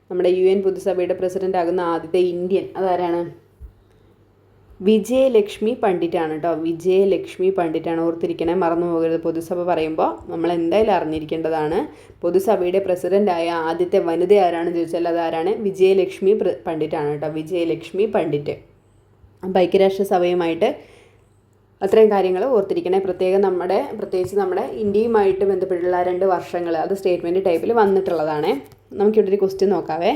നമ്മുടെ UN പൊതുസഭയുടെ പ്രസിഡൻ്റ് ആകുന്ന ആദ്യത്തെ ഇന്ത്യൻ അതാരാണ്? വിജയലക്ഷ്മി പണ്ഡിറ്റാണ് കേട്ടോ. വിജയലക്ഷ്മി പണ്ഡിറ്റാണ്. ഓർത്തിരിക്കണേ, മറന്നു പോകരുത്. പൊതുസഭ പറയുമ്പോൾ നമ്മൾ എന്തായാലും അറിഞ്ഞിരിക്കേണ്ടതാണ്. പൊതുസഭയുടെ പ്രസിഡൻ്റായ ആദ്യത്തെ വനിത ആരാണെന്ന് ചോദിച്ചാൽ അതാരാണ്? വിജയലക്ഷ്മി പണ്ഡിറ്റാണ് കേട്ടോ. വിജയലക്ഷ്മി പണ്ഡിറ്റ്. അപ്പോൾ ഐക്യരാഷ്ട്രസഭയുമായിട്ട് അത്രയും കാര്യങ്ങൾ ഓർത്തിരിക്കണേ. പ്രത്യേകിച്ച് നമ്മുടെ ഇന്ത്യയുമായിട്ട് ബന്ധപ്പെട്ടുള്ള 2 വർഷങ്ങൾ അത് സ്റ്റേറ്റ്മെൻറ്റ് ടൈപ്പിൽ വന്നിട്ടുള്ളതാണ്. നമുക്കിവിടെ ഒരു ക്വസ്റ്റ്യൻ നോക്കാവേ.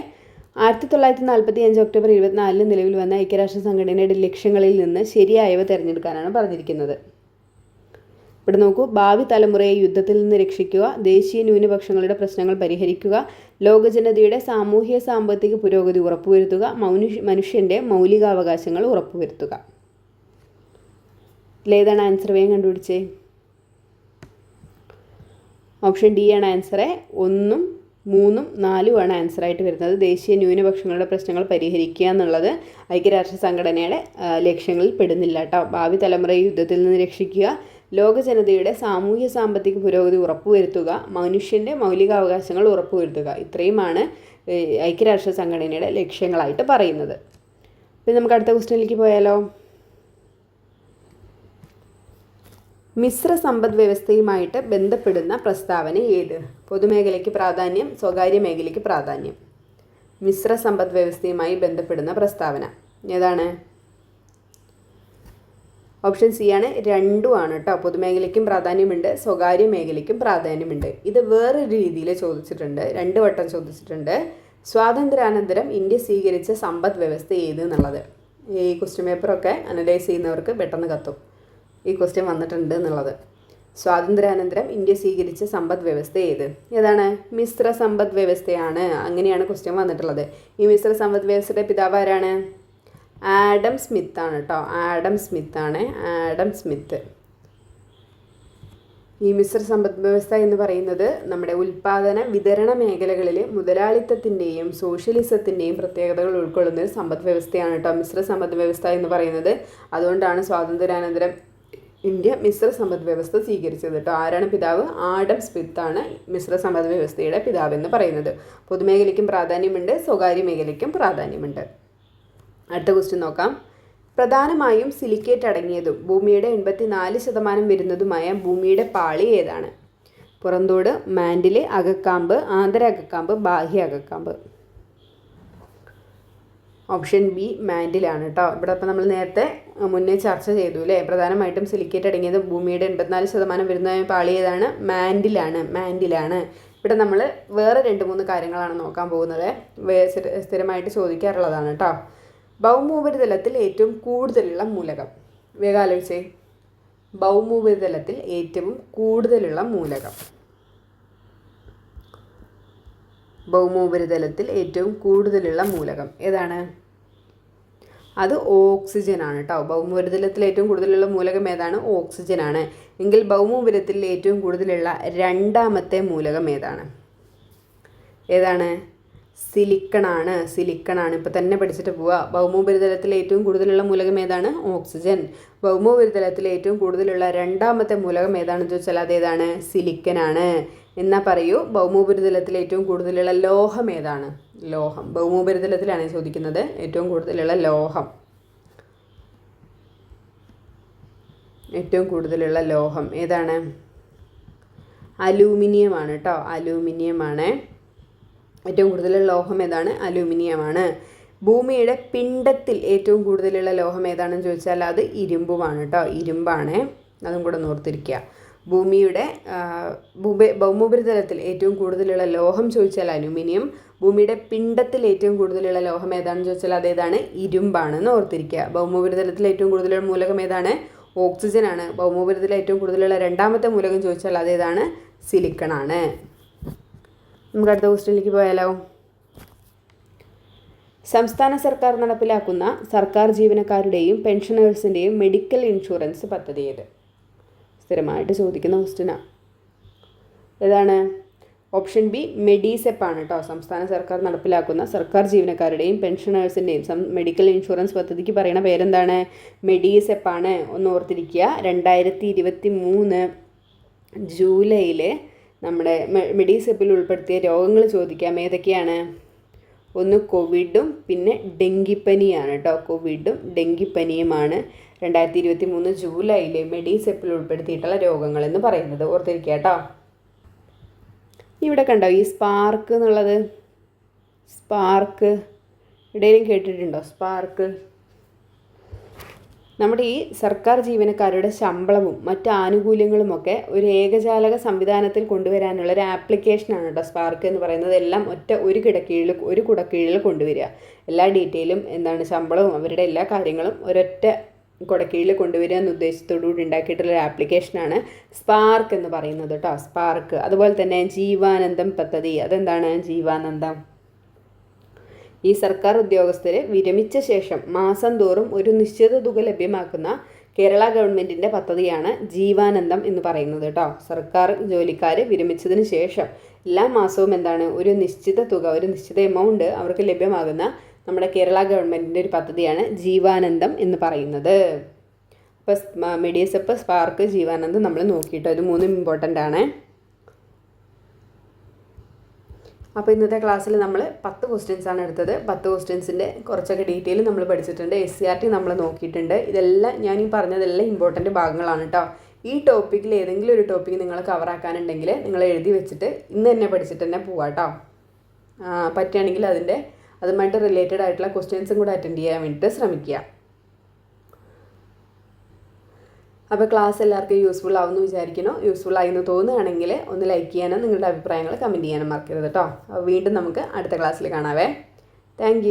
1945 ഒക്ടോബർ 24-ന് നിലവിൽ വന്ന ഐക്യരാഷ്ട്ര സംഘടനയുടെ ലക്ഷ്യങ്ങളിൽ നിന്ന് ശരിയായവ തിരഞ്ഞെടുക്കാനാണ് പറഞ്ഞിരിക്കുന്നത്. ഇവിടെ നോക്കൂ. ഭാവി തലമുറയെ യുദ്ധത്തിൽ നിന്ന് രക്ഷിക്കുക, ദേശീയ ന്യൂനപക്ഷങ്ങളുടെ പ്രശ്നങ്ങൾ പരിഹരിക്കുക, ലോകജനതയുടെ സാമൂഹ്യ സാമ്പത്തിക പുരോഗതി ഉറപ്പുവരുത്തുക, മനുഷ്യൻ്റെ മൗലികാവകാശങ്ങൾ ഉറപ്പുവരുത്തുക. ഇതിലേതാണ് ആൻസർ? വേഗം കണ്ടുപിടിച്ചേ. ഓപ്ഷൻ ഡി ആണ് ആൻസർ. 1, 3, 4 ആൻസറായിട്ട് വരുന്നത്. ദേശീയ ന്യൂനപക്ഷങ്ങളുടെ പ്രശ്നങ്ങൾ പരിഹരിക്കുക എന്നുള്ളത് ഐക്യരാഷ്ട്ര സംഘടനയുടെ ലക്ഷ്യങ്ങളിൽ പെടുന്നില്ല കേട്ടോ. ഭാവി തലമുറയെ യുദ്ധത്തിൽ നിന്ന് രക്ഷിക്കുക, ലോകജനതയുടെ സാമൂഹ്യ സാമ്പത്തിക പുരോഗതി ഉറപ്പുവരുത്തുക, മനുഷ്യൻ്റെ മൗലികാവകാശങ്ങൾ ഉറപ്പുവരുത്തുക. ഇത്രയുമാണ് ഐക്യരാഷ്ട്ര സംഘടനയുടെ ലക്ഷ്യങ്ങളായിട്ട് പറയുന്നത്. പിന്നെ നമുക്ക് അടുത്ത ക്വസ്റ്റ്യനിലേക്ക് പോയാലോ. മിശ്ര സമ്പദ് വ്യവസ്ഥയുമായിട്ട് ബന്ധപ്പെടുന്ന പ്രസ്താവന ഏത്? പൊതുമേഖലയ്ക്ക് പ്രാധാന്യം, സ്വകാര്യ മേഖലയ്ക്ക് പ്രാധാന്യം. മിശ്ര സമ്പദ് വ്യവസ്ഥയുമായി ബന്ധപ്പെടുന്ന പ്രസ്താവന ഏതാണ്? ഓപ്ഷൻ സി ആണ്. 2 ആണ് കേട്ടോ. പൊതുമേഖലയ്ക്കും പ്രാധാന്യമുണ്ട്, സ്വകാര്യ മേഖലയ്ക്കും പ്രാധാന്യമുണ്ട്. ഇത് വേറൊരു രീതിയിൽ ചോദിച്ചിട്ടുണ്ട്. 2 വട്ടം ചോദിച്ചിട്ടുണ്ട്. സ്വാതന്ത്ര്യാനന്തരം ഇന്ത്യ സ്വീകരിച്ച സമ്പദ് വ്യവസ്ഥ ഏത് എന്നുള്ളത്. ഈ ക്വസ്റ്റ്യൻ പേപ്പറൊക്കെ അനലൈസ് ചെയ്യുന്നവർക്ക് പെട്ടെന്ന് കത്തും ഈ ക്വസ്റ്റ്യൻ വന്നിട്ടുണ്ട് എന്നുള്ളത്. സ്വാതന്ത്ര്യാനന്തരം ഇന്ത്യ സ്വീകരിച്ച സമ്പദ് വ്യവസ്ഥ ഏതാണ്? മിശ്ര സമ്പദ് വ്യവസ്ഥയാണ്. അങ്ങനെയാണ് ക്വസ്റ്റ്യൻ വന്നിട്ടുള്ളത്. ഈ മിശ്ര സമ്പദ് വ്യവസ്ഥയുടെ പിതാവ് ആരാണ്? ആഡം സ്മിത്ത് ആണ് കേട്ടോ. Adam Smith. ഈ മിശ്ര സമ്പദ് വ്യവസ്ഥ എന്ന് പറയുന്നത് നമ്മുടെ ഉൽപ്പാദന വിതരണ മേഖലകളിൽ മുതലാളിത്തത്തിൻ്റെയും സോഷ്യലിസത്തിൻ്റെയും പ്രത്യേകതകൾ ഉൾക്കൊള്ളുന്ന ഒരു സമ്പദ് വ്യവസ്ഥയാണ് കേട്ടോ മിശ്ര സമ്പദ് വ്യവസ്ഥ എന്ന് പറയുന്നത്. അതുകൊണ്ടാണ് സ്വാതന്ത്ര്യാനന്തരം ഇന്ത്യ മിശ്ര സമ്പദ് വ്യവസ്ഥ സ്വീകരിച്ചത് കേട്ടോ. ആരാണ് പിതാവ്? ആഡം സ്മിത്ത് ആണ് മിശ്ര സമ്പദ് വ്യവസ്ഥയുടെ പിതാവ് എന്ന് പറയുന്നത്. പൊതുമേഖലയ്ക്കും പ്രാധാന്യമുണ്ട്, സ്വകാര്യ മേഖലയ്ക്കും പ്രാധാന്യമുണ്ട്. അടുത്ത ക്വസ്റ്റ്യൻ നോക്കാം. പ്രധാനമായും സിലിക്കേറ്റ് അടങ്ങിയതും ഭൂമിയുടെ 84% വരുന്നതുമായ ഭൂമിയുടെ പാളി ഏതാണ്? പുറന്തോട്, മാൻഡില്, അകക്കാമ്പ്, ആന്തര അകക്കാമ്പ്, ബാഹ്യ അകക്കാമ്പ്. ഓപ്ഷൻ ബി മാൻഡിലാണ് കേട്ടോ. ഇവിടെ അപ്പോൾ നമ്മൾ നേരത്തെ മുന്നേ ചർച്ച ചെയ്തു അല്ലേ, പ്രധാനമായിട്ടും സിലിക്കേറ്റ് അടങ്ങിയത് ഭൂമിയുടെ 84% വരുന്ന പാളി ഏതാണ്? മാൻഡിലാണ്. ഇവിടെ നമ്മൾ വേറെ 2-3 കാര്യങ്ങളാണ് നോക്കാൻ പോകുന്നത്. സ്ഥിരമായിട്ട് ചോദിക്കാറുള്ളതാണ് കേട്ടോ. ഭൗമോപരിതലത്തിൽ ഏറ്റവും കൂടുതലുള്ള മൂലകം. വേഗം ആലോചിച്ചേ. ഭൗമോപരിതലത്തിൽ ഏറ്റവും കൂടുതലുള്ള മൂലകം. ഭൗമോപരിതലത്തിൽ ഏറ്റവും കൂടുതലുള്ള മൂലകം ഏതാണ്? അത് ഓക്സിജൻ ആണ് കേട്ടോ. ഭൗമോപരിതലത്തിൽ ഏറ്റവും കൂടുതലുള്ള മൂലകം ഏതാണ്? ഓക്സിജൻ ആണ്. എങ്കിൽ ഭൗമോപരിതലത്തിൽ ഏറ്റവും കൂടുതലുള്ള രണ്ടാമത്തെ മൂലകം ഏതാണ്? സിലിക്കണാണ്. ഇപ്പോൾ തന്നെ പഠിച്ചിട്ട് പോവുക. ഭൗമോപരിതലത്തിൽ ഏറ്റവും കൂടുതലുള്ള മൂലകം ഏതാണ്? ഓക്സിജൻ. ഭൗമോപരിതലത്തിൽ ഏറ്റവും കൂടുതലുള്ള രണ്ടാമത്തെ മൂലകം ഏതാണെന്ന് ചോദിച്ചാൽ അതേതാണ്? സിലിക്കനാണ്. എന്നാൽ പറയൂ, ഭൗമോപരിതലത്തിൽ ഏറ്റവും കൂടുതലുള്ള ലോഹം ഏതാണ്? ലോഹം. ഭൗമോപരിതലത്തിലാണ് ചോദിക്കുന്നത്. ഏറ്റവും കൂടുതലുള്ള ലോഹം. ഏറ്റവും കൂടുതലുള്ള ലോഹം ഏതാണ്? അലൂമിനിയമാണ് കേട്ടോ. അലൂമിനിയമാണ്. ഏറ്റവും കൂടുതലുള്ള ലോഹം ഏതാണ്? അലൂമിനിയമാണ്. ഭൂമിയുടെ പിണ്ഡത്തിൽ ഏറ്റവും കൂടുതലുള്ള ലോഹം ഏതാണെന്ന് ചോദിച്ചാൽ അത് ഇരുമ്പുമാണ് കേട്ടോ. ഇരുമ്പാണ്. അതും കൂടെ ഓർത്തിരിക്കുക. ഭൂമിയുടെ ഭൗമോപരിതലത്തിൽ ഏറ്റവും കൂടുതലുള്ള ലോഹം ചോദിച്ചാൽ അലൂമിനിയം. ഭൂമിയുടെ പിണ്ഡത്തിൽ ഏറ്റവും കൂടുതലുള്ള ലോഹം ഏതാണെന്ന് ചോദിച്ചാൽ അതേതാണ്? ഇരുമ്പാണെന്ന് ഓർത്തിരിക്കുക. ഭൗമോപരിതലത്തിൽ ഏറ്റവും കൂടുതലുള്ള മൂലകം ഏതാണ്? ഓക്സിജനാണ്. ഭൗമോപരിതലത്തിൽ ഏറ്റവും കൂടുതലുള്ള രണ്ടാമത്തെ മൂലകം ചോദിച്ചാൽ അതേതാണ്? സിലിക്കണാണ്. നമുക്ക് അടുത്ത ക്വസ്റ്റ്യനിലേക്ക് പോയാലോ. സംസ്ഥാന സർക്കാർ നടപ്പിലാക്കുന്ന സർക്കാർ ജീവനക്കാരുടെയും പെൻഷനേഴ്സിൻ്റെയും മെഡിക്കൽ ഇൻഷുറൻസ് പദ്ധതി ഏത്? സ്ഥിരമായിട്ട് ചോദിക്കുന്ന ക്വസ്റ്റ്യനാണ്. ഏതാണ്? ഓപ്ഷൻ ബി മെഡിസെപ്പ് ആണ് കേട്ടോ. സംസ്ഥാന സർക്കാർ നടപ്പിലാക്കുന്ന സർക്കാർ ജീവനക്കാരുടെയും പെൻഷനേഴ്സിൻ്റെയും മെഡിക്കൽ ഇൻഷുറൻസ് പദ്ധതിക്ക് പറയുന്ന പേരെന്താണ്? മെഡിസെപ്പ് ആണ്. ഒന്ന് ഓർത്തിരിക്കുക. 2023 ജൂലൈയിൽ നമ്മുടെ മെഡിസെപ്പിൽ ഉൾപ്പെടുത്തിയ രോഗങ്ങൾ ചോദിക്കാം. ഏതൊക്കെയാണ്? ഒന്ന് കോവിഡും പിന്നെ ഡെങ്കിപ്പനിയാണ് കേട്ടോ. കോവിഡും ഡെങ്കിപ്പനിയുമാണ് 2023 ജൂലൈയിൽ മെഡിസെപ്പിൽ ഉൾപ്പെടുത്തിയിട്ടുള്ള രോഗങ്ങൾ എന്ന് പറയുന്നത്. ഓർത്തിരിക്കുക കേട്ടോ. ഇവിടെ കണ്ടോ ഈ സ്പാർക്ക് എന്നുള്ളത്? സ്പാർക്ക് ഇടയിലും കേട്ടിട്ടുണ്ടോ? സ്പാർക്ക് നമ്മുടെ ഈ സർക്കാർ ജീവനക്കാരുടെ ശമ്പളവും മറ്റ് ആനുകൂല്യങ്ങളുമൊക്കെ ഒരു ഏകജാലക സംവിധാനത്തിൽ കൊണ്ടുവരാനുള്ള ഒരു ആപ്ലിക്കേഷനാണ് കേട്ടോ സ്പാർക്ക് എന്ന് പറയുന്നത്. എല്ലാം ഒരു കുടക്കീഴിൽ കൊണ്ടുവരിക. എല്ലാ ഡീറ്റെയിലും ശമ്പളവും അവരുടെ എല്ലാ കാര്യങ്ങളും ഒരൊറ്റ കുടക്കീഴിൽ കൊണ്ടുവരിക എന്ന ഉദ്ദേശത്തോടുകൂടി ഉണ്ടാക്കിയിട്ടുള്ളൊരു ആപ്ലിക്കേഷനാണ് സ്പാർക്ക് എന്ന് പറയുന്നത് കേട്ടോ. സ്പാർക്ക്. അതുപോലെ തന്നെ ജീവാനന്ദം പദ്ധതി. അതെന്താണ് ജീവാനന്ദം? ഈ സർക്കാർ ഉദ്യോഗസ്ഥർ വിരമിച്ച ശേഷം മാസം തോറും ഒരു നിശ്ചിത തുക ലഭ്യമാക്കുന്ന കേരള ഗവൺമെൻറ്റിൻ്റെ പദ്ധതിയാണ് ജീവാനന്ദം എന്ന് പറയുന്നത് കേട്ടോ. സർക്കാർ ജോലിക്കാർ വിരമിച്ചതിന് ശേഷം എല്ലാ മാസവും ഒരു നിശ്ചിത തുക, ഒരു നിശ്ചിത എമൗണ്ട് അവർക്ക് ലഭ്യമാകുന്ന നമ്മുടെ കേരള ഗവൺമെൻറ്റിൻ്റെ ഒരു പദ്ധതിയാണ് ജീവാനന്ദം എന്ന് പറയുന്നത്. അപ്പോൾ മെഡിസെപ്പ്, സ്പാർക്ക്, ജീവാനന്ദം നമ്മൾ നോക്കിയിട്ടോ. ഇത് 3 ഇമ്പോർട്ടൻ്റ് ആണ്. അപ്പോൾ ഇന്നത്തെ ക്ലാസ്സിൽ നമ്മൾ 10 ക്വസ്റ്റ്യൻസാണ് എടുത്തത്. 10 ക്വസ്റ്റ്യൻസിൻ്റെ കുറച്ചൊക്കെ ഡീറ്റെയിൽ നമ്മൾ പഠിച്ചിട്ടുണ്ട്. SCRT നമ്മൾ നോക്കിയിട്ടുണ്ട്. ഇതെല്ലാം ഞാൻ ഈ പറഞ്ഞതെല്ലാം ഇമ്പോർട്ടൻ്റ് ഭാഗങ്ങളാണ് കേട്ടോ. ഈ ടോപ്പിക്കിൽ ഏതെങ്കിലും ഒരു ടോപ്പിക്ക് നിങ്ങൾ കവറാക്കാനുണ്ടെങ്കിൽ നിങ്ങൾ എഴുതി വെച്ചിട്ട് ഇന്ന് തന്നെ പഠിച്ചിട്ട് തന്നെ പോവാം കേട്ടോ. പറ്റുകയാണെങ്കിൽ അതുമായിട്ട് റിലേറ്റഡ് ആയിട്ടുള്ള ക്വസ്റ്റ്യൻസും കൂടെ അറ്റൻഡ് ചെയ്യാൻ വേണ്ടിയിട്ട് ശ്രമിക്കുക. അപ്പോൾ ക്ലാസ് എല്ലാവർക്കും യൂസ്ഫുൾ ആവുമെന്ന് വിചാരിക്കുന്നു. യൂസ്ഫുൾ ആയി എന്ന് തോന്നുകയാണെങ്കിൽ ഒന്ന് ലൈക്ക് ചെയ്യാനും നിങ്ങളുടെ അഭിപ്രായങ്ങൾ കമൻറ്റ് ചെയ്യാനും മറക്കരുത് കേട്ടോ. വീണ്ടും നമുക്ക് അടുത്ത ക്ലാസ്സിൽ കാണാവേ. താങ്ക്